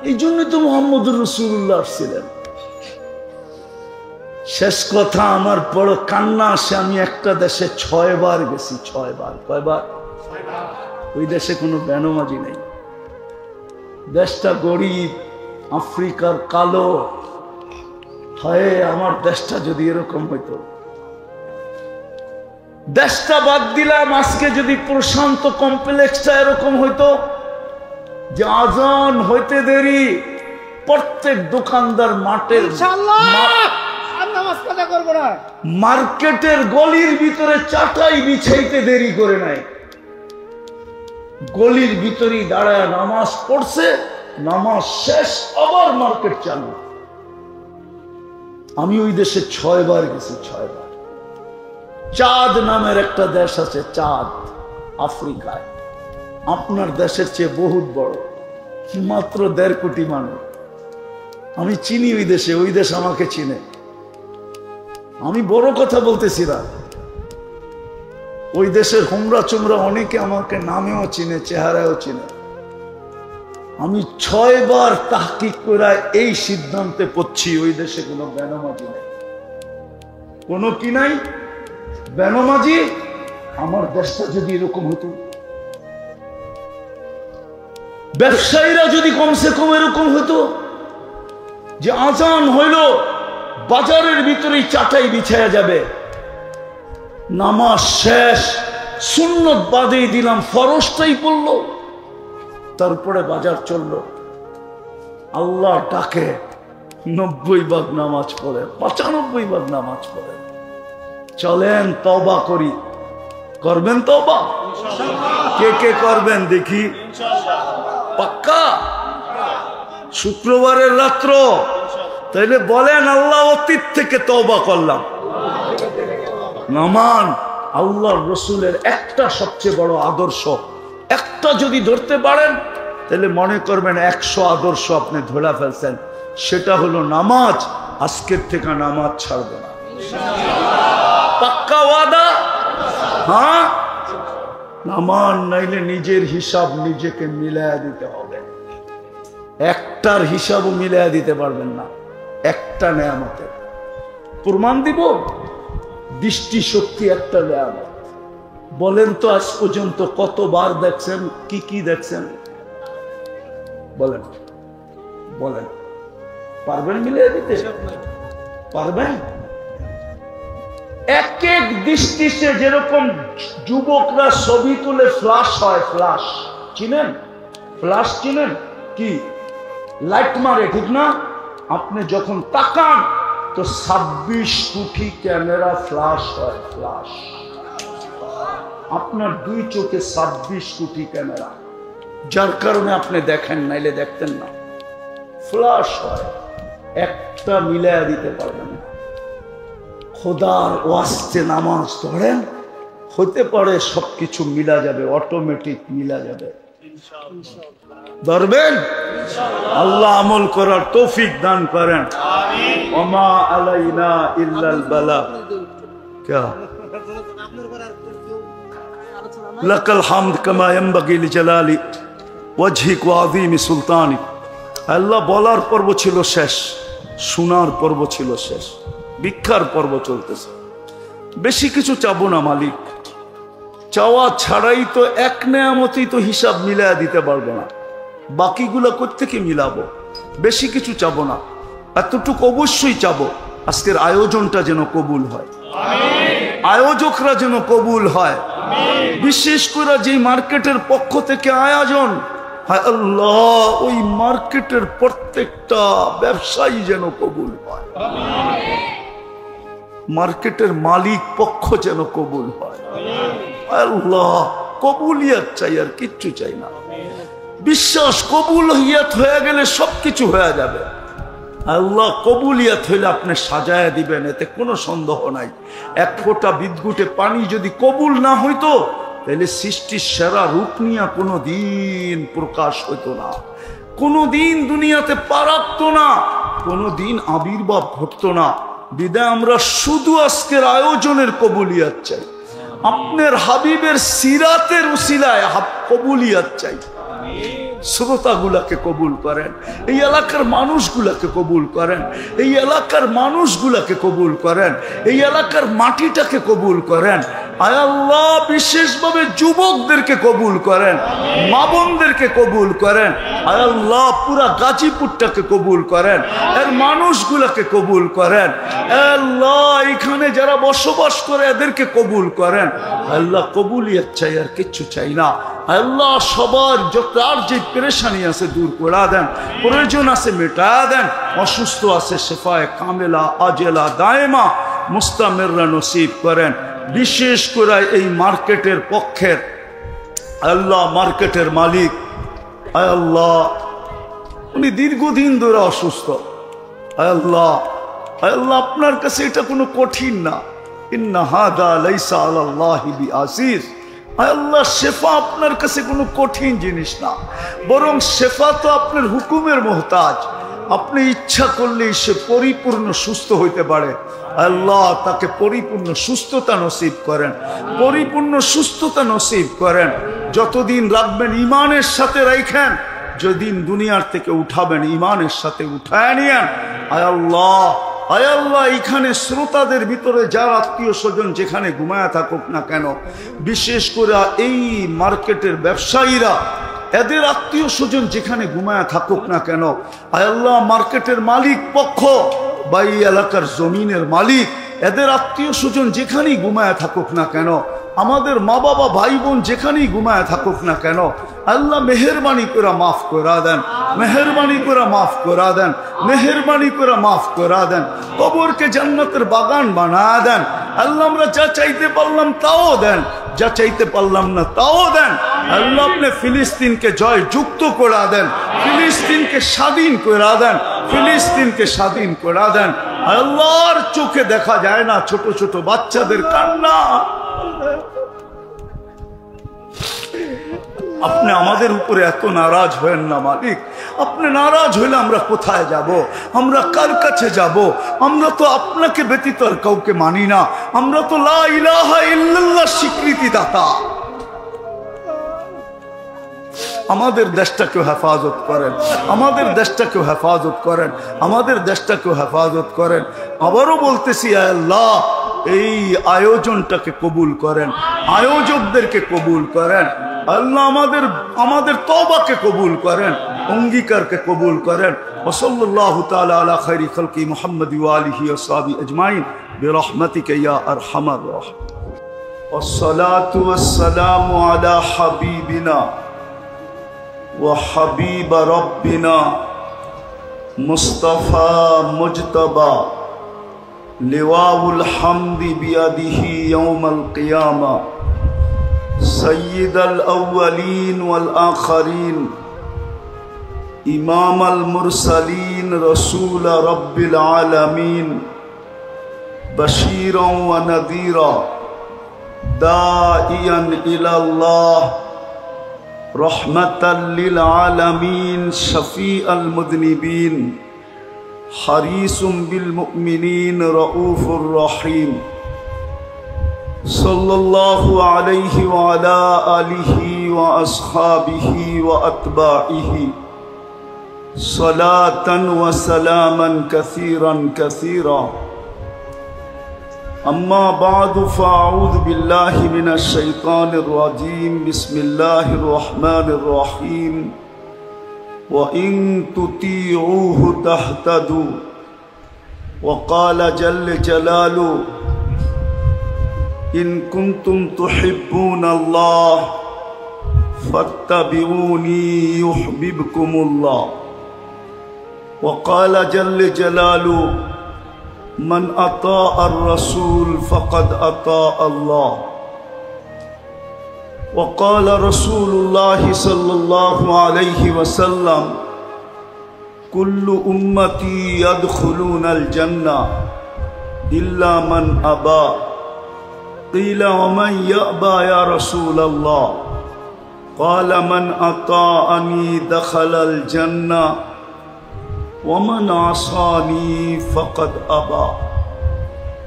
এই জন্য তো মুহাম্মদুর রাসূলুল্লাহ ছিলেন। শেষ কথা, আমার বড় কান্না আসে, আমি একটা দেশে 6 বার গেছি, 6 বার। কয়বার? ওই দেশে কোনো বেনমাজি নেই, দেশটা গরিব, আফ্রিকার কালো। হয় আমার দেশটা যদি এরকম হইতো। দেশটা বাদ দিলাম, আজকে যদি প্রশান্ত কমপ্লেক্সটা এরকম হইতো যে আজান হইতে দেরি, প্রত্যেক দোকানদার মার্কেটের গলির ভিতরে চাটাই বিছাইতে দেরি করে নাই, গলির ভিতরেই দাঁড়ায় নামাজ পড়ছে, নামাজ শেষ আবার মার্কেট চালু। আমি ওই দেশে 6 বার গেছি, 6 বার। চাঁদ নামের একটা দেশ আছে, চাঁদ, আফ্রিকায়, আপনার দেশের চেয়ে বহুত বড়, মাত্র 1.5 কোটি মানুষ। আমি চিনি ওই দেশে, ওই দেশ আমাকে চিনে। আমি বড় কথা বলতেছি না, ওই দেশের হোমরা চোমরা অনেকে আমাকে নামেও চিনে, চেহারাও চিনে। আমি 6 বার তাহকিক করে এই সিদ্ধান্তে পড়ছি ওই দেশে কোনো বেনামাজি নেই, কোনো কি নাই বেনামাজি। আমার দেশটা যদি এরকম হতো, ব্যবসায়ীরা যদি কমসে কম এরকম হতো যে আজান হইল বাজারের ভিতরেই চাটাই বিছায়া যাবে, নামাজ শেষ, সুন্নত বাদেই দিলাম, ফরজটাই পড়লো, তারপরে বাজার চললো, আল্লাহ ডাকে 90 ভাগ নামাজ পড়ে, 95 ভাগ নামাজ পড়ে। চলেন তওবা করি, করবেন তওবা? কে কে করবেন দেখি? পাক্কা? শুক্রবারের রাত্র তাইলে বলেন আল্লাহ অতীত থেকে তওবা করলাম। নামান আল্লাহর রসুলের একটা সবচেয়ে বড় আদর্শ, একটা যদি ধরতে পারেন তাহলে মনে করবেন 100 আদর্শ আপনি ধরে ফেলছেন। সেটা হলো নামাজ। আজকের থেকে নামাজ ছাড়বে না, পাক্কা ওয়াদা? হ্যাঁ, নামাজ নাইলে নিজের হিসাব নিজেকে মিলায়া দিতে হবে। একটার হিসাবও মিলায়া দিতে পারবেন না। একটা নেয়ামতের প্রমাণ দিব, দৃষ্টি শক্তি একটা নেয়ামত। বলেন তো আজ পর্যন্ত কতবার দেখছেন, কি কি দেখছেন? বলেন বলেন, পারবেন মিলিয়ে দিতে? পারবেন? এক এক দৃষ্টিতে যেরকম যুবকরা ছবি তুলে ফ্লাশ হয়, ফ্লাশ চিনেন? ফ্লাশ চিনেন? কি লাইট মারে, ঠিক না? আপনি যখন তাকান তো 26 কোটি ক্যামেরা ফ্লাশ হয়, ফ্লাশ। আপনার 2 চোখে 26 কোটি ক্যামেরা, যার কারণে আপনি দেখেন, নাইলে দেখতেন না। ফ্লাশ হয়, একটা মিলায়া দিতে পারবেন না। খোদার ওয়াস্তে নামাজ ধরেন, হতে পারে সবকিছু মিলা যাবে, অটোমেটিক মিলা যাবে। ধরবেন? আল্লাহ আমল করার তৌফিক দান করেন। ওমা আলাইনা ইল্লাল বালাগ। क्या लकल हामद कमा यंबगी लिजलाली वजहिक व अज़ीम सुल्तानिक। আল্লাহ বলার পর্ব ছিল শেষ, শোনার পর্ব ছিল শেষ, ভিক্ষার পর্ব চলতেছে। বেশি কিছু চাবো না মালিক, চাওয়া ছাড়াই তো এক নেয়ামতেই তো হিসাব মিলায়া দিতে পারবো না, বাকিগুলো কোত্থেকে মিলাবো? বেশি কিছু চাবো না, এতটুকু অবশ্যই চাবো, আজকের আয়োজনটা যেন কবুল হয়, আয়োজকরা যেন কবুল হয়। বিশেষ করে যে মার্কেটের পক্ষ থেকে আয়োজন, হায় আল্লাহ ওই মার্কেটের প্রত্যেকটা ব্যবসায়ী যেন কবুল হয়, মার্কেটের মালিক পক্ষ যেন কবুল হয়। আল্লাহ কবুলিয়াত চাই, আর কিচ্ছু চাই না। বিশ্বাস কবুলিয়াত হয়ে গেলে সবকিছু হয়ে যাবে। আল্লাহ কবুলিয়াত হইলে আপনি সাজায়া দিবেন, এতে কোনো সন্দেহ নাই। এক ফোঁটা বিদ্যুটে পানি যদি কবুল না হইতো তাহলে সৃষ্টির সেরা রূপ নিয়ে কোনো দিন প্রকাশ হইতো না, কোনো দিন দুনিয়াতে পারাতো না, কোনো দিন আবির্ভাব ঘটতো না। বিদায় আমরা শুধু আজকের আয়োজনের কবুলিয়াত চাই, আপনার হাবিবের সিরাতের উসিলায় কবুলিয়াত চাই। শ্রোতাগুলাকে কবুল করেন, এই এলাকার মানুষগুলাকে কবুল করেন, এই এলাকার মানুষগুলাকে কবুল করেন, এই এলাকার মাটিটাকে কবুল করেন। আয় আল্লাহ বিশেষভাবে যুবকদেরকে কবুল করেন, মা বোনদেরকে কবুল করেন। আয় আল্লাহ পুরা গাজীপুরটাকে কবুল করেন, এর মানুষগুলাকে কবুল করেন। আল্লাহ এখানে যারা বসবাস করে এদেরকে কবুল করেন। আল্লাহ কবুলিয়ত চাই, আর কিচ্ছু চাই না। আল্লাহ সবার যত আর যে পেরেশানি আছে দূর করে দেন, প্রয়োজন আছে মেটা দেন, অসুস্থ আছে শেফায়ে কামেলা আজেলা দায়েমা মুস্তামিররা নসিব করেন। বিশেষ করে এই মার্কেটের পক্ষের আল্লাহ, মার্কেটের মালিক আল্লাহ, উনি দীর্ঘদিন ধরে অসুস্থ। আল্লাহ আল্লাহ আপনার কাছে এটা কোনো কঠিন না। ইন্না হাদা লাইসা আলাল্লাহি বিআসির। আল্লাহ শেফা আপনার কাছে কোনো কঠিন জিনিস না, বরং শেফা তো আপনার হুকুমের মোহতাজ। আপনি ইচ্ছা করলেই সে পরিপূর্ণ সুস্থ হইতে পারে। আল্লাহ তাকে পরিপূর্ণ সুস্থতা নসিব করেন, পরিপূর্ণ সুস্থতা নসিব করেন। যতদিন রাখবেন ইমানের সাথে রাখেন, যেদিন দুনিয়ার থেকে উঠাবেন ইমানের সাথে উঠায় নিয়েন। আয় আল্লাহ, আয় আল্লাহ, এখানে শ্রোতাদের ভিতরে যার আত্মীয় স্বজন যেখানে ঘুমায় থাকুক না কেন, বিশেষ করে এই মার্কেটের ব্যবসায়ীরা, এদের আত্মীয় স্বজন যেখানে ঘুমায় থাকুক না কেন, আয় আল্লাহ, মার্কেটের মালিক পক্ষ বা এই এলাকার জমিনের মালিক, এদের আত্মীয় স্বজন যেখানেই ঘুমায় থাকুক না কেন, আমাদের মা বাবা ভাই বোন যেখানেই ঘুমায় থাকুক না কেন, আল্লাহ মেহেরবানি করে মাফ করা দেন, মেহেরবানি করে মাফ করা দেন, মেহেরবানি করে মাফ করা দেন। কবরকে জান্নাতের বাগান বানা দেন। আল্লাহ আমরা যা চাইতে পারলাম তাও দেন, যা চাইতে পারলাম না তাও দেন। আল্লাহ আপনি ফিলিস্তিনকে জয় যুক্ত করা দেন, ফিলিস্তিনকে স্বাধীন করা দেন, ফিলিস্তিনকে স্বাধীন করা দেন। আল্লাহর চোখে দেখা যায় না ছোট ছোট বাচ্চাদের কান্না। আপনি আমাদের উপরে এত নারাজ হয়েন না মালিক। আপনি নারাজ হইলে আমরা কোথায় যাব? আমরা কার কাছে যাব? আমরা তো আপনাকে ব্যতীত আর কাউকে মানি না। আমরা তো লা ইলাহা ইল্লাল্লাহ স্বীকৃতি দাতা। আমাদের দেশটাকেও হেফাজত করেন, আমাদের দেশটাকেও হেফাজত করেন, আমাদের দেশটাকেও হেফাজত করেন। আবারও বলতেছি, আল্লাহ এই আয়োজনটাকে কবুল করেন, আয়োজকদেরকে কবুল করেন। আল্লাহ আমাদের তওবাকে কবুল করেন, অঙ্গীকারকে কবুল করেন। ওয়াসাল্লাল্লাহু তাআলা আলা খায়রি খালকি মুহাম্মদ ওয়া আলিহি ওয়া সাহবিহি আজমাইন বিরহমাতিকা ইয়া আরহামার রাহিম। ওয়াসসালাতু ওয়াসসালামু আলা হাবিবিনা ওয়া হাবিব রাব্বিনা মুস্তাফা মুজতাবা লিওয়াউল হামদি বিয়াদিহি ইয়াউমাল কিয়ামা সৈয়দুল আউয়ালিন ওয়াল আখিরিন ইমামুল মুরসালিন রাসূল রাব্বিল আলামিন বাশীরান ওয়া নাযীরা দাইয়ান ইলাল্লাহ রহমাতাল লিল আলামিন শফিউল মুযনিবিন হারিসুম বিল মুমিনিন রাউফুর রহিম সাল্লাল্লাহু আলাইহি ওয়া আলা আলিহি ওয়া আসহাবিহি ওয়া আতবাইহি সালাতান ওয়া সালামান কাসীরান কাসীরা। أما بعد فأعوذ بالله من الشيطان الرجيم بسم الله الرحمن الرحيم وإن تطيعوه تهتدوا وقال جل جلاله إن كنتم تحبون الله فاتبعوني يحببكم الله وقال جل جلاله من أطاع الرسول فقد أطاع الله وقال رسول الله صلى الله عليه وسلم كل أمتي يدخلون الجنة إلا من أبى قيل ومن يأبى يا رسول الله قال من أطاعني دخل الجنة ومن عصاني فقد أبى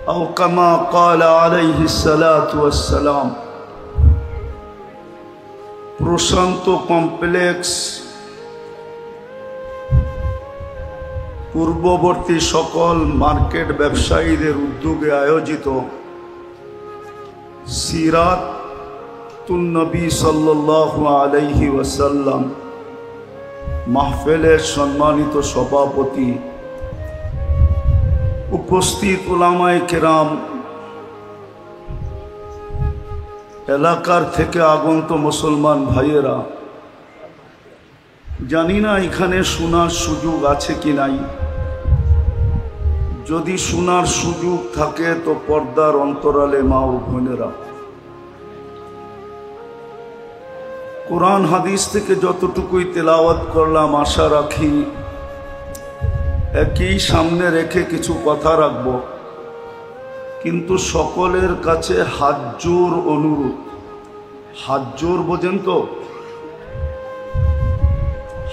أو كما قال عليه الصلاة والسلام। প্রশান্ত কমপ্লেক্স পূর্ববর্তী সকল মার্কেট ব্যবসায়ীদের উদ্যোগে আয়োজিত সিরাতুন নবী সাল্লাল্লাহু আলাইহি ওয়াসাল্লাম মাহফিলের সম্মানিত সভাপতি, উপস্থিত উলামায়ে কেরাম, এলাকার থেকে আগত মুসলমান ভাইয়েরা, জানি না এখানে শোনার সুযোগ আছে কি নাই। যদি শোনার সুযোগ থাকে তো পর্দার অন্তরালে মা ও বোনেরা, কোরআন হাদিস থেকে যতটুকুই তেলাওয়াত করলাম আশা রাখি একই সামনে রেখে কিছু কথা রাখব, কিন্তু সকলের কাছে হাত জোর অনুরোধ। হাত জোর বোঝেন তো?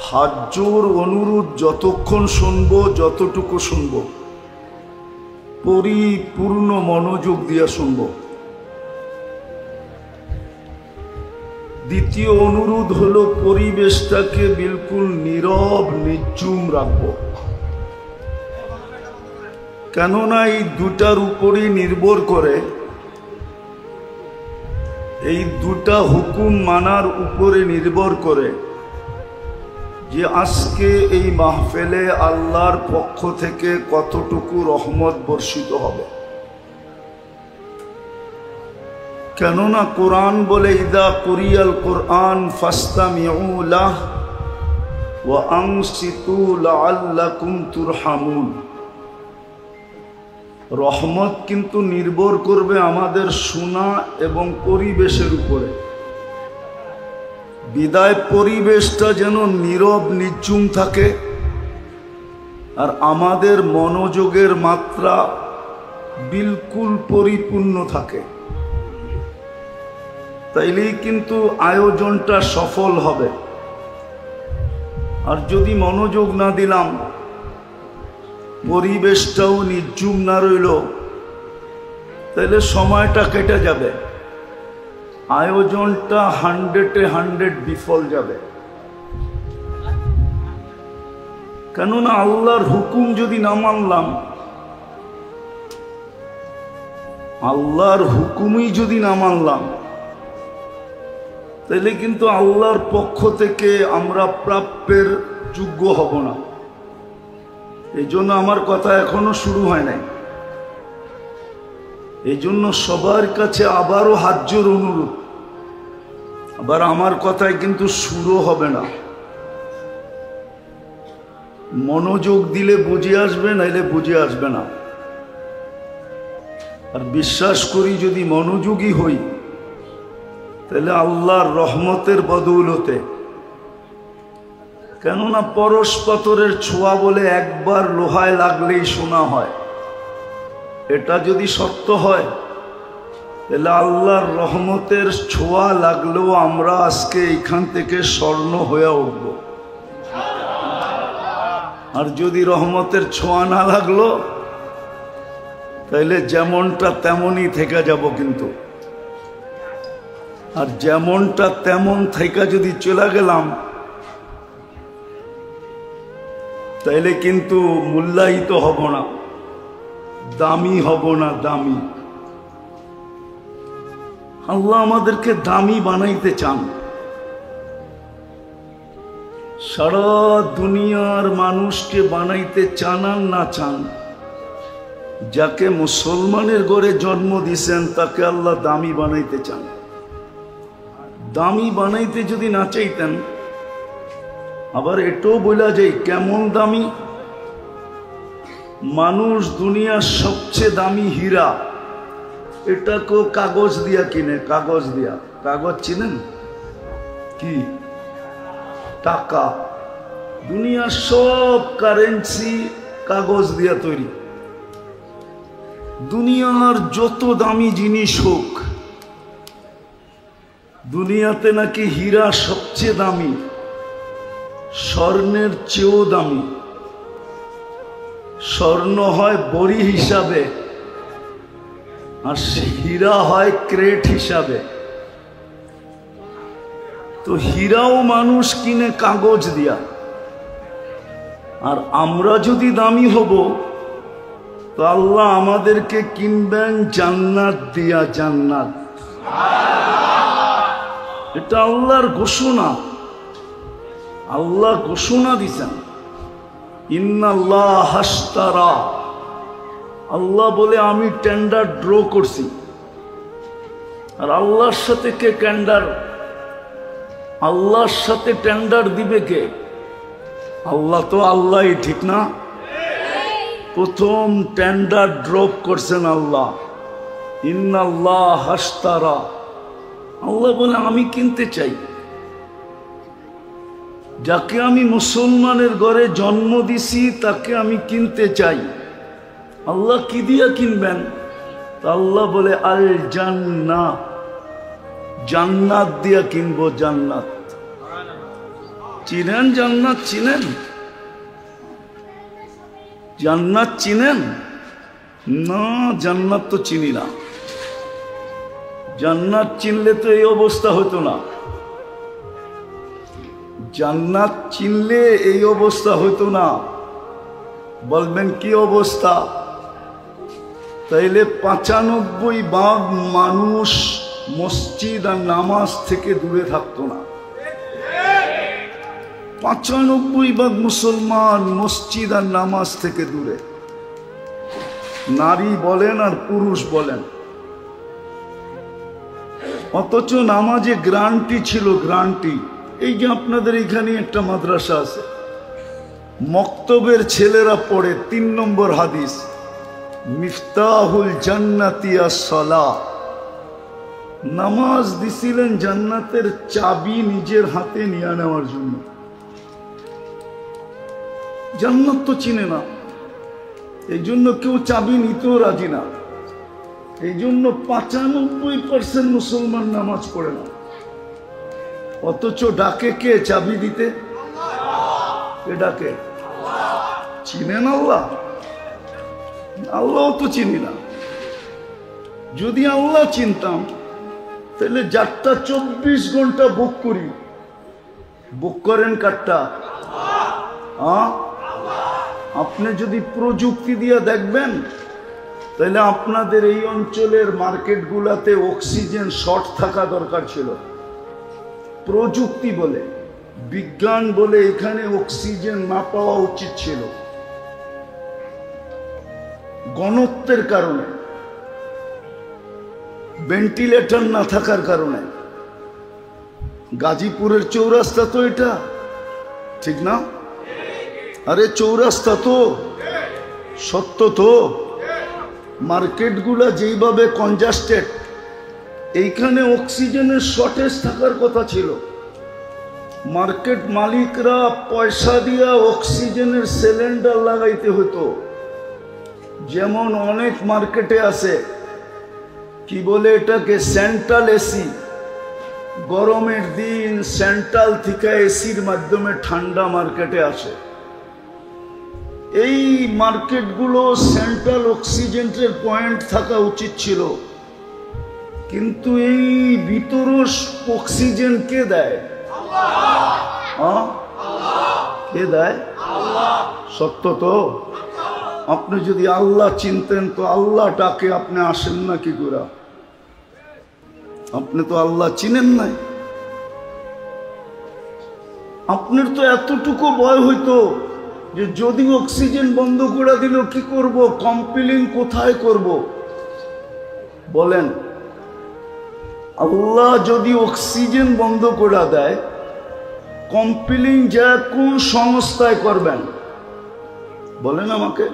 হাত জোর অনুরোধ, যতক্ষণ শুনবো যতটুকু শুনবো পরিপূর্ণ মনোযোগ দিয়ে শুনবো। দ্বিতীয় অনুরোধ হলো পরিবেশটাকে বিলকুল নীরব নিঝুম রাখবো, কেননা এই দুটার উপরই নির্ভর করে, এই দুটা হুকুম মানার উপরে নির্ভর করে যে আজকে এই মাহফিলে আল্লাহর পক্ষ থেকে কতটুকু রহমত বর্ষিত হবে। কেননা কোরআন বলে ইদা কুরিয়াল কোরআন ফাসতামিউ লাহ ওয়া আনসিতু লাআল্লাকুম তুরহামুন। রহমত কিন্তু নির্ভর করবে আমাদের শোনা এবং পরিবেশের উপরে। বিদায় পরিবেশটা যেন নীরব নিঝুম থাকে আর আমাদের মনোযোগের মাত্রা বিলকুল পরিপূর্ণ থাকে, তাইলেই কিন্তু আয়োজনটা সফল হবে। আর যদি মনোযোগ না দিলাম, পরিবেশটাও নিঝুম না রইল, তাহলে সময়টা কেটে যাবে, আয়োজনটা 100-100 বিফল যাবে। কেননা আল্লাহর হুকুম যদি না মানলাম, আল্লাহর হুকুমই যদি না মানলাম, তাহলে কিন্তু আল্লাহর পক্ষ থেকে আমরা প্রাপ্যের যোগ্য হব না। এই জন্য আমার কথা এখনো শুরু হয় নাই। এই জন্য সবার কাছে আবারও হাত জোড় অনুরোধ, আবার আমার কথায় কিন্তু শুরু হবে না। মনোযোগ দিলে বুঝে আসবে, নাইলে বুঝে আসবে না। আর বিশ্বাস করি যদি মনোযোগী হই, তাহলে আল্লাহর রহমতের বদৌলতে, কেননা পরশ পাথরের ছোঁয়া বলে একবার লোহায় লাগলেই শোনা হয়, এটা যদি সত্য হয়, তাহলে আল্লাহর রহমতের ছোঁয়া লাগলেও আমরা আজকে এখান থেকে স্বর্ণ হয়ে উঠব। আর যদি রহমতের ছোঁয়া না লাগলো, তাহলে যেমনটা তেমনই থেকে যাব। কিন্তু আর যেমনটা তেমন থেকে যদি চলে গেলাম, তাইলে কিন্তু মূল্যায়িত হব না, দামি হব না। দামি আল্লাহ আমাদেরকে দামি বানাইতে চান। সারা দুনিয়ার মানুষকে বানাইতে চান আর না চান, যাকে মুসলমানের ঘরে জন্ম দিয়েছেন তাকে আল্লাহ দামি বানাইতে চান। দামি বানাইতে যদি না চাইতেন, আবার এটাও বলা যায় কেমন দামি। মানুষ দুনিয়ার সবচেয়ে দামি হীরা, এটাকেও কাগজ দিয়া কিনে। কাগজ দিয়া, কাগজ চিনেন কি? টাকা। দুনিয়ার সব কারেন্সি কাগজ দিয়া তৈরি। দুনিয়ার যত দামি জিনিস হোক, দুনিয়াতে নাকি হীরা সবচেয়ে দামি, স্বর্ণের চেয়েও দামি। স্বর্ণ হয় বড়ি হিসাবে, আর হীরা হয় ক্রেট হিসাবে। তো হীরাও মানুষ কিনে কাগজ দিয়া। আর আমরা যদি দামি হব, তো আল্লাহ আমাদেরকে কিনবেন জান্নাত দিয়া। জান্নাত, এটা আল্লাহর ঘোষণা। আল্লাহ ঘোষণা দিছেন, ইন্নাল্লাহ হাশতারা। আল্লাহ বলে আমি টেন্ডার ড্র করছি। আর আল্লাহর সাথে কে টেন্ডার? আল্লাহর সাথে টেন্ডার দিবে কে? আল্লাহ তো আল্লাহই, ঠিক না? প্রথম টেন্ডার ড্রপ করছেন আল্লাহ, ইন্নাল্লাহ হাশতারা। আল্লাহ বলে আমি কিনতে চাই। যাকে আমি মুসলমানের ঘরে জন্ম দিছি তাকে আমি কিনতে চাই। আল্লাহ কি দিয়া কিনবেন? আল্লাহ বলে আল জান্নাত, জান্নাত দিয়া কিনবো। জান্নাত চিনেন? জান্নাত চিনেন? জান্নাত চিনেন না? জান্নাত তো চিনি না। জান্নাত চিনলে তো এই অবস্থা হতো না। জান্নাত চিনলে এই অবস্থা হতো না। বলবেন কি অবস্থা? তাইলে 95% মানুষ মসজিদ আর নামাজ থেকে দূরে থাকতো না। 95% মুসলমান মসজিদ আর নামাজ থেকে দূরে, নারী বলেন আর পুরুষ বলেন। অথচ নামাজে গ্যারান্টি ছিল, গ্যারান্টি। এই যে আপনাদের এখানে একটা মাদ্রাসা আছে, মক্তবের ছেলেরা পড়ে 3 নম্বর হাদিস, মিফতাহুল জান্নাতি আস-সালাহ। নামাজ দিছিলেন জান্নাতের চাবি নিজের হাতে নিয়ে নেওয়ার জন্য। জান্নাত তো চিনে না, এই জন্য কেউ চাবি নিতেও রাজি না। এই জন্য 95% মুসলমান নামাজ পড়ে না। অথচ ডাকে কে চাবি দিতে? কে ডাকে? চিনেন আল্লাহ? আল্লাহ তো চিনি না। যদি আল্লাহ চিনতাম তাহলে যাত্রা 24 ঘন্টা বুক করি। বুক করেন কারটা? আপনি যদি প্রযুক্তি দিয়ে দেখবেন তাহলে আপনাদের এই অঞ্চলের মার্কেটগুলোতে অক্সিজেন শর্ট থাকা দরকার ছিল। প্রযুক্তি বলে, বিজ্ঞান বলে এখানে অক্সিজেন না পাওয়া উচিত ছিল। ঘনত্বের কারণে, ভেন্টিলেটর না থাকার কারণে। গাজীপুরের চৌরাস্তা তো এটা, ঠিক না? আরে চৌরাস্তা তো, সত্য তো। মার্কেটগুলা যেইভাবে কনজাস্টেড, এইখানে অক্সিজেনের শর্টেজ থাকার কথা ছিল। মার্কেট মালিকরা পয়সা দিয়া অক্সিজেনের সিলিন্ডার লাগাইতে হতো। যেমন অনেক মার্কেটে আছে, কি বলে এটাকে, সেন্ট্রাল এসি। গরমের দিন সেন্ট্রাল থেকে এসির মাধ্যমে ঠান্ডা মার্কেটে আসে। এই মার্কেটগুলো সেন্ট্রাল অক্সিজেনের পয়েন্ট থাকা উচিত ছিল, কিন্তু এই ভিতর অক্সিজেন কে দেয়? কে দেয়? সত্য তো। আপনি যদি আল্লাহ চিনতেন তো আল্লাহ ডাকে আপনি আসেন না কি করে? আপনি তো আল্লাহ চিনেন নাই। আপনার তো এতটুকু ভয় হইতো যে যদি অক্সিজেন বন্ধ করে দিল কি করব, কম্পিলিং কোথায় করব? বলেন, আল্লাহ যদি অক্সিজেন বন্ধ করে দেয়, কম্পিলিং যা কোন সংস্থায় করবেন? বলেন আমাকে।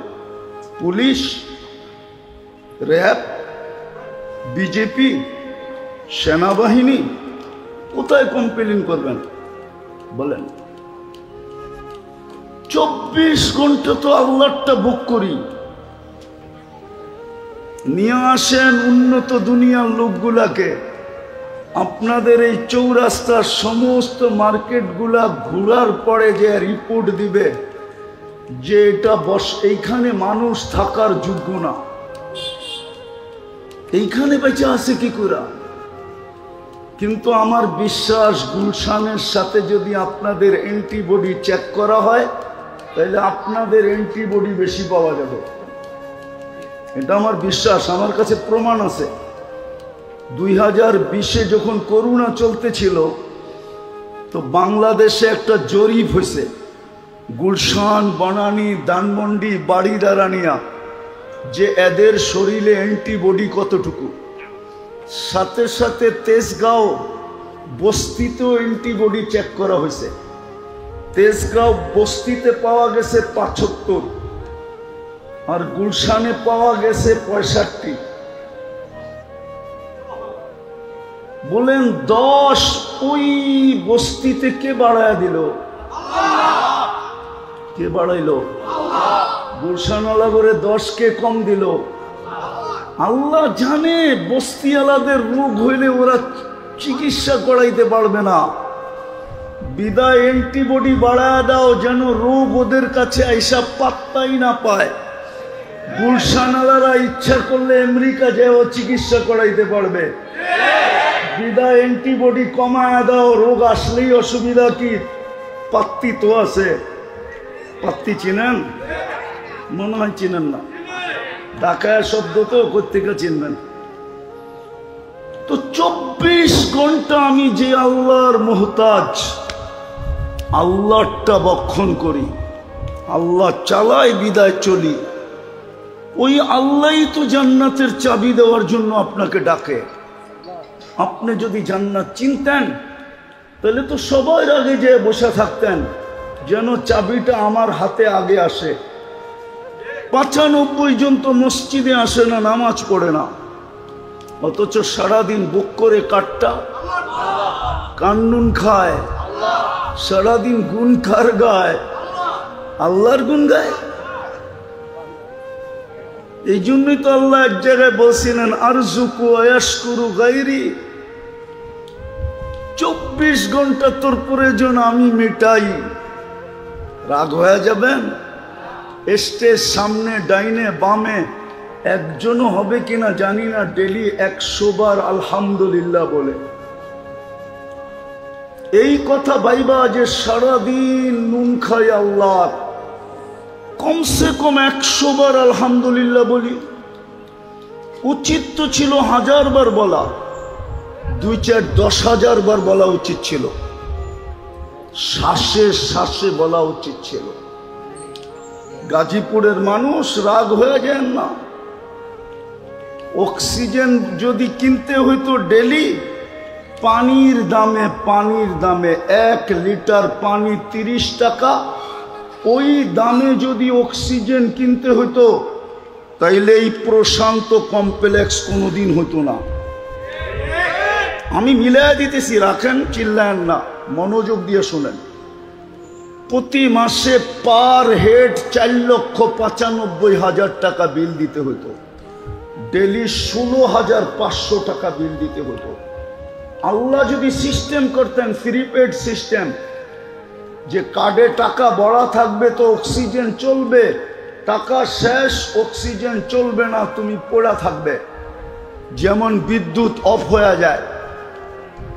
পুলিশ, র্যাব, বিজেপি, সেনাবাহিনী, কোথায় কম্পিলিং করবেন? বলেন। 24 ঘন্টা তো আল্লাহটা বুক করি। নিয়ে আসেন উন্নত দুনিয়ার লোকগুলাকে, আপনাদের এই চৌরাস্তার সমস্ত মার্কেটগুলা ঘোরার পরে যে রিপোর্ট দিবে যে এটা এইখানে মানুষ থাকার যোগ্য না, এইখানে বেঁচে আছে কি করে? কিন্তু আমার বিশ্বাস গুলশানের সাথে যদি আপনাদের অ্যান্টিবডি চেক করা হয় তাহলে আপনাদের অ্যান্টিবডি বেশি পাওয়া যাবে। এটা আমার বিশ্বাস, আমার কাছে প্রমাণ আছে। 2020-এ যখন করোনা চলতেছিল তো বাংলাদেশে একটা জরিপ হয়েছে, গুলশান, বনানী, ধানমন্ডি, বাড়িদারানিয়া, যে এদের শরীরে অ্যান্টিবডি কতটুকু। সাথে সাথে তেজগাঁও বস্তিতেও অ্যান্টিবডি চেক করা হয়েছে। তেজগাঁও বস্তিতে পাওয়া গেছে 75 আর গুলশানে পাওয়া গেছে 65। বলেন 10 ওই বস্তিতে কে বাড়ায় দিল? কে বাড়াইল? গুলশানওয়ালা করে 10 কে কম দিল? আল্লাহ জানে বস্তিওয়ালাদের রোগ হইলে ওরা চিকিৎসা করাইতে পারবে না, বিদায় অ্যান্টিবডি বাড়ায় দাও যেন রোগ ওদের কাছে আইসা পাত্তাই না পায়। গুলশানওয়ালারা ইচ্ছা করলে আমেরিকা যেও চিকিৎসা করাইতে পারবে, বিদায় অ্যান্টিবডি কমায় দাও, রোগ আসলেই অসুবিধা কি? পাত্তি তো আছে, পাত্তি চিনেন? মনে হয় চিনেন না, ঢাকায় শব্দ তো কোত্থেকে চিনবেন? তো 24 ঘন্টা আমি যে আল্লাহর মুহতাজ, আল্লাহটা বক্ষণ করি, আল্লাহ চালাই বিদায় চলি, ওই আল্লাহই তো জান্নাতের চাবি দেওয়ার জন্য আপনাকে ডাকে। আপনি যদি জান্নাত চিনতেন তাহলে তো সবার আগে যে বসে থাকতেন যেন চাবিটা আমার হাতে আগে আসে। 95 জন তো মসজিদে আসে না, নামাজ পড়ে না, অথচ সারাদিন বুক করে কাটটা কান্নুন খায়, সারাদিন গুণ কার গায়? আল্লাহর গুণ গায়। এই জন্যই তো আল্লাহ এক জায়গায় বলছিলেন আরজুকু আয়াশকুরু গায়রি, 24 ঘন্টা তোর প্রয়োজন আমি মেটাই। রাগ হয়ে যাবেন? স্টেজ সামনে ডাইনে বামে একজনও হবে কিনা জানি না ডেলি 100 বার আলহামদুলিল্লাহ বলে। এই কথা ভাইবা যে সারাদিন নুন খাই আল্লাহ, কমসে কম 100 বার আলহামদুলিল্লাহ বলি। উচিত তো ছিল 1000 বার বলা, 2-4-10,000 বার বলা উচিত ছিল, শ্বাসে শ্বাসে বলা উচিত ছিল। গাজীপুরের মানুষ রাগ হয়ে যায় না? অক্সিজেন যদি কিনতে হইতো ডেলি, পানির দামে 1 লিটার পানি 30 টাকা, ওই দামে যদি অক্সিজেন কিনতে হইতো তাইলে এই প্রশান্ত কমপ্লেক্স কোনোদিন হতো না। আমি মিলাই দিতেছি, রাখেন, চিল্লায়েন না, মনোযোগ দিয়ে শোনেন। প্রতি মাসে পার হেড 4,95,000 টাকা বিল দিতে হতো, ডেলি 16,500 টাকা বিল দিতে হতো। আল্লাহ যদি সিস্টেম করতেন প্রিপেড সিস্টেম, যে কার্ডে টাকা বড়া থাকবে তো অক্সিজেন চলবে, টাকা শেষ অক্সিজেন চলবে না, তুমি পড়া থাকবে, যেমন বিদ্যুৎ অফ হয়ে যায়,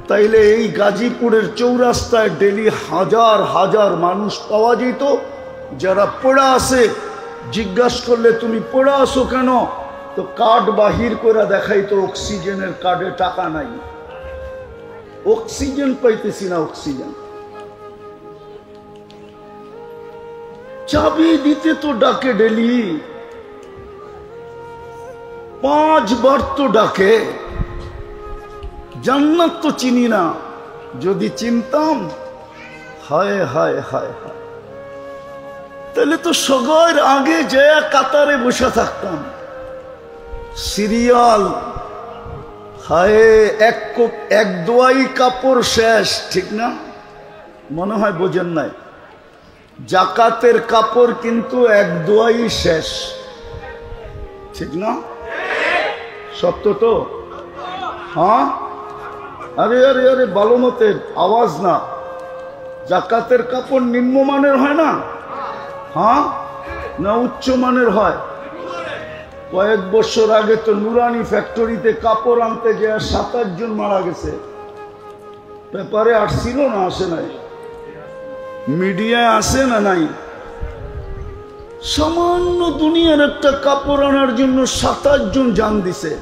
তাইলে এই গাজীপুরের চৌরাস্তায় ডেলি হাজার হাজার মানুষ পাওয়া যেত যারা পড়া আছে। জিজ্ঞাসা করলে তুমি পড়া আসো কেন, তো কার্ড বাহির করে দেখাইতো অক্সিজেনের কার্ডে টাকা নাই, অক্সিজেন পাইতেছি না, অক্সিজেন। চাবি দিতে তো ডাকে ডেলি, 5 বার তো ডাকে। জান্নাত তো চিনি না, যদি চিনতাম হায় হায় হায় হায়, তাহলে তো সবার আগে যায় কাতারে বসে থাকতাম, সিরিয়াল। হায় এক দোয়াই কাপড় শেষ, ঠিক না? মনে হয় বোঝেন নাই, জাকাতের কাপড় কিন্তু এক দোয়াই শেষ, ঠিক না? সত্য তো? হ্যাঁ, আরে আরে আরে ভালো মতের আওয়াজ না। জাকাতের কাপড় নিম্নমানের হয় না? হ্যাঁ না উচ্চমানের হয়? কয়েক বছর আগে তো নুরানি ফ্যাক্টরিতে কাপড় আনতে গিয়ে 27 জন মারা গেছে। পেপারে আসছিল না? আসে নাই? মিডিয়ায় আসে না? নাই? সামান্য দুনিয়ার একটা কাপড় আনার জন্য 27 জন জান দিছে।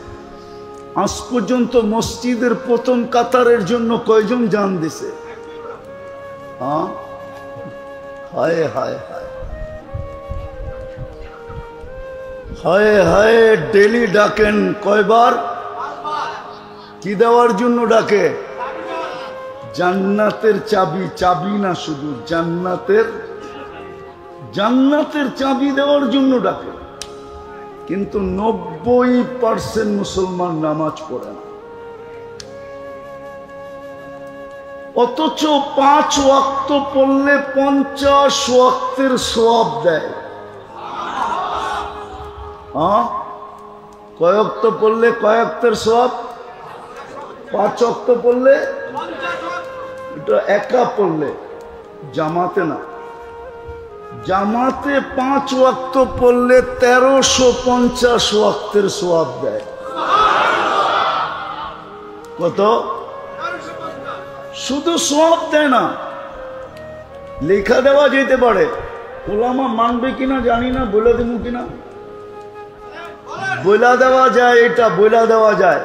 আজ পর্যন্ত মসজিদের প্রথম কাতারের জন্য কয়জন জান দিছে? হ্যাঁ, হায় হায় হায় হায় হায়। ডেলি ডাকেন কয়বার? কি দেওয়ার জন্য ডাকে? জান্নাতের চাবি। চাবি না শুধু, জান্নাতের চাবি দেওয়ার জন্য ডাকে। কিন্তু 90% মুসলমান নামাজ পড়ে না, অথচ 5 ওয়াক্ত পড়লে 50 ওয়াক্তের সওয়াব দেয়। হ্যাঁ, কয় ওয়াক্ত পড়লে কয় ওয়াক্তের সওয়াব? 5 ওয়াক্ত পড়লে, এটা একা পড়লে, জামাতে না। জামাতে 5 ওয়াক্ত পড়লে 1350 ওয়াক্তের সওয়াব দেয়। কত? শুধু সওয়াব দেয় না, লেখা দেওয়া যেতে পারে, ওলামা মানবে কিনা জানি না, বলে দেবো কিনা, বলে দেওয়া যায়, এটা বলে দেওয়া যায়।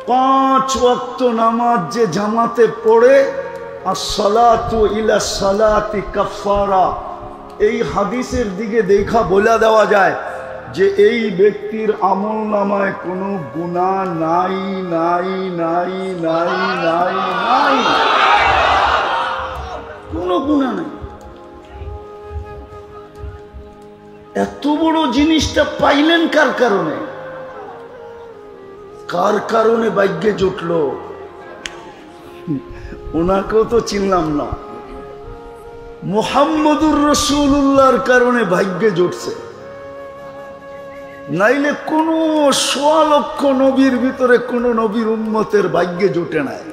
5 ওয়াক্ত নামাজ যে জামাতে পড়ে, আসসালাতু ইলা সালাতি কাফারা, এই হাদিসের দিকে দেখা বলে দেওয়া যায় যে এই ব্যক্তির আমল নামায় কোনো গুনাহ নাই নাই নাই নাই নাই নাই, কোনো গুনাহ নাই। এত বড় জিনিসটা পাইলেন কার কারণে? কার কারণে ভাগ্যে জুটলো? ওনাকেও তো চিনলাম না। মুহাম্মদুর রাসূলুল্লাহর কারণে ভাগ্যে জুটছে, নাইলে কোন 1.25 লক্ষ নবীর ভিতরে কোন নবীর উম্মতের ভাগ্যে জুটে নাই।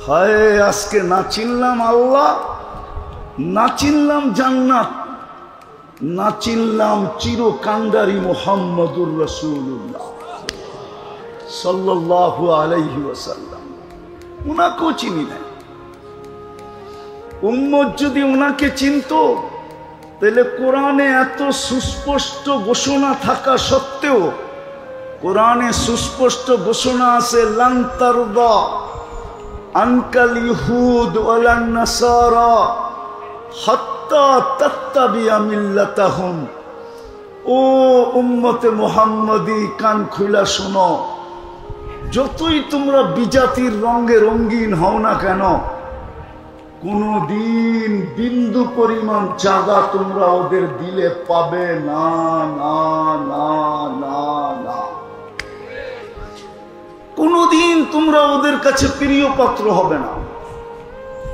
হায়, আজকে না চিনলাম আল্লাহ, না চিনলাম জান্নাত, না চিনলাম চিরকান্ডারি মুহাম্মদুর রাসূলুল্লাহ সাল্লাল্লাহু আলাইহি ওয়াসাল্লাম। উনাকেও চিনি না। উম্মত যদি উনাকে চিনতো, তাহলে কোরআনে এত সুস্পষ্ট ঘোষণা থাকা সত্ত্বেও, কোরআনে সুস্পষ্ট ঘোষণা আছে, লান তারদা আনকাল ইহুদ ওয়ালান নাসারা হাত্তা তাত্তাবিয়া মিল্লাতাহুম। ও উম্মতে মুহাম্মদী, কান খুলা শোনো, যতই তোমরা বিজাতির রঙে রঙিন হও না কেন, কোনদিন বিন্দু পরিমাণ জায়গা তোমরা ওদের দিলে পাবে না, না না না না। কোনদিন তোমরা ওদের কাছে প্রিয় পাত্র হবে না,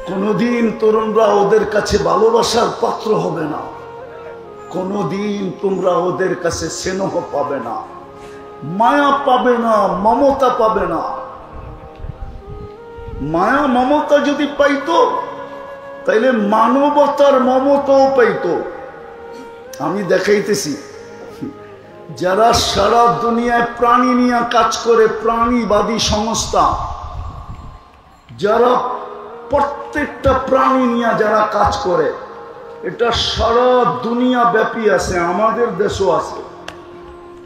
কোনদিন তোমরা ওদের কাছে ভালোবাসার পাত্র হবে না, কোনদিন তোমরা ওদের কাছে স্নেহ পাবে না, মায়া পাবে না, মমতা পাবে না। মায়া মমতা যদি পাইতো, তাইলে মানবতার মমতাও পাইতো। আমি দেখাইতেছি, যারা সারা দুনিয়ায় প্রাণী নিয়ে কাজ করে, প্রাণীবাদী সংস্থা, যারা প্রত্যেকটা প্রাণী নিয়ে যারা কাজ করে, এটা সারা দুনিয়া ব্যাপী আছে, আমাদের দেশও আছে।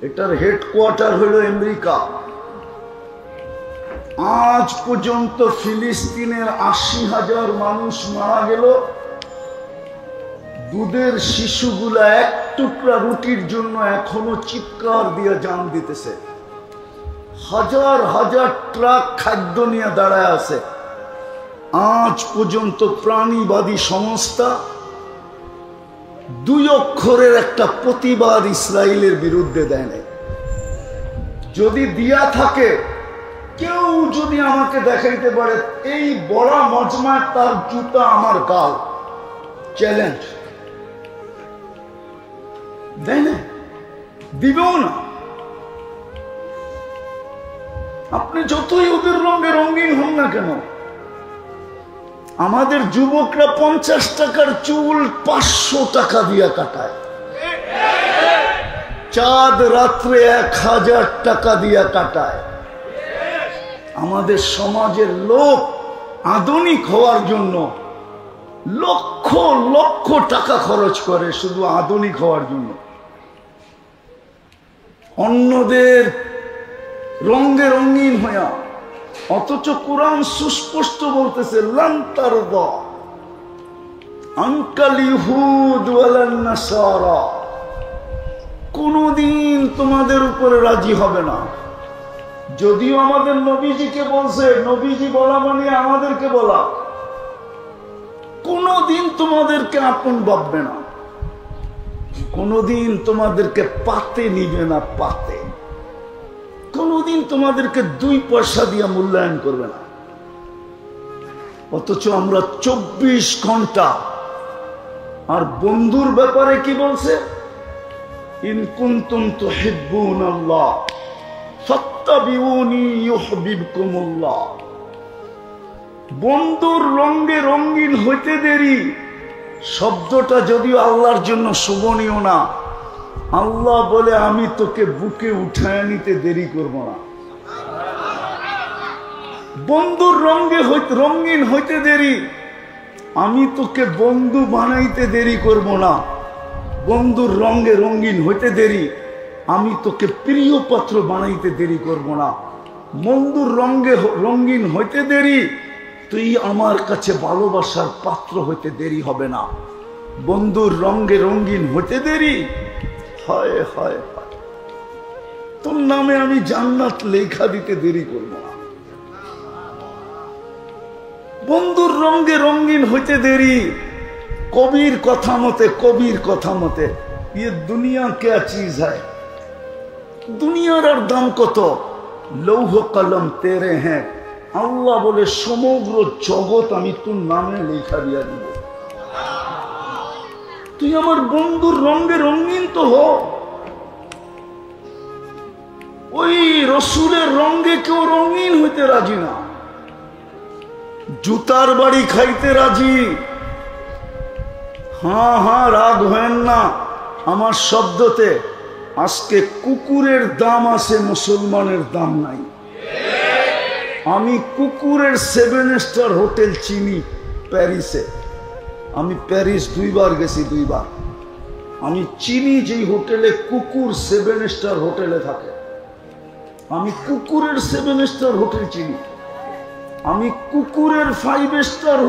এটার হেডকোয়ার্টার হলো আমেরিকা। আজ পর্যন্ত ফিলিস্তিনের 80,000 মানুষ মারা গেল। দুধের শিশুগুলা এক টুকরা রুটির জন্য এখনো চিৎকার দিয়ে জান দিতেছে। হাজার হাজার ট্রাক খাদ্য নিয়ে দাঁড়ায় আছে। আজ পর্যন্ত প্রাণীবাদী সংস্থা 2 অক্ষরের একটা প্রতিবাদ ইসরায়েলের বিরুদ্ধে দেয় নাই। যদি দিয়া থাকে, কেউ যদি আমাকে দেখাইতে পারে এই বড় মজমায় তার জুতা আমার গাল, চ্যালেঞ্জ দেয় না, দিবেও না। আপনি যতই ওদের রঙে রঙিন হন না কেন, আমাদের যুবকরা 50 টাকার চুল 500 টাকা দিয়ে কাটায়, চাঁদ রাত্রে 1000 টাকা দিয়ে কাটায়। আমাদের সমাজের লোক আধুনিক হওয়ার জন্য লক্ষ লক্ষ টাকা খরচ করে শুধু আধুনিক হওয়ার জন্য। অন্যদের রঙে রঙিন হইয়া, অথচ কোরআন সুস্পষ্ট বলতেছে, লান তারদা আনকাল ইহুদ ওয়ালান নাসারা, কোনদিন তোমাদের উপরে রাজি হবে না। যদিও আমাদের নবীজিকে বলছে, নবীজি বলা মানে আমাদেরকে বলা, কোনদিন তোমাদেরকে আপন ভাববে না, কোনদিন তোমাদেরকে পাতে নিবে না, পাতে কোনদিন তোমাদেরকে 2 পয়সা দিয়ে মূল্যায়ন করবে না। অথচ আমরা 24 ঘন্টা। আর বন্ধুর ব্যাপারে কি বলছে? ইন কুনতুম তুহিব্বুনাল্লাহ ফাত্তাবিউনি ইউহিব্বুকুমুল্লাহ। বন্ধুর রঙে রঙিন হইতে দেরি শব্দটা যদিও আল্লাহর জন্য শোভনীয় না, আল্লাহ বলে আমি তোকে বুকে উঠায় নিতে দেরি করব না। বন্ধুর রঙে রঙিন হইতে দেরি আমি তোকে বন্ধু বানাইতে দেরি করব না, বন্ধুর রঙে রঙিন হইতে দেরি, আমি তোকে প্রিয় পাত্র বানাইতে দেরি করব না। বন্ধুর রঙে রঙিন হইতে দেরি, তুই আমার কাছে ভালোবাসার পাত্র হইতে দেরি হবে না। বন্ধুর রঙে রঙিন হইতে দেরি, হায় হায় হায়, তোর নামে আমি জান্নাত লেখা দিতে দেরি করব না। বন্ধুর রঙে রঙিন হইতে দেরি, কবির কথা মতে, কবির কথা মতে, ये दुनिया क्या चीज है, দুনিয়ার আর দাম কত, লৌহ কলম তেরে হ্যাঁ, আল্লাহ বলে সমগ্র জগৎ আমি তোর নামে লেখা দিয়া দিব। তুই আমার বন্ধুর রঙে রঙিন তো হ। ওই রসুলের রঙে কেউ রঙিন হইতে রাজি না, জুতার বাড়ি খাইতে রাজি। হ্যাঁ হ্যাঁ, রাগ হয় না আমার শব্দতে। আজকে কুকুরের দাম আছে, মুসলমানের দাম নাই। আমি কুকুরের 7 স্টার হোটেল চিনি প্যারিসে, আমি প্যারিস 2 বার গেছি, 2 বার। আমি চিনি যেই হোটেলে কুকুর 7 স্টার হোটেলে থাকে, আমি কুকুরের 7 স্টার হোটেল চিনি। আমি কুকুরের 5 স্টার হোটেল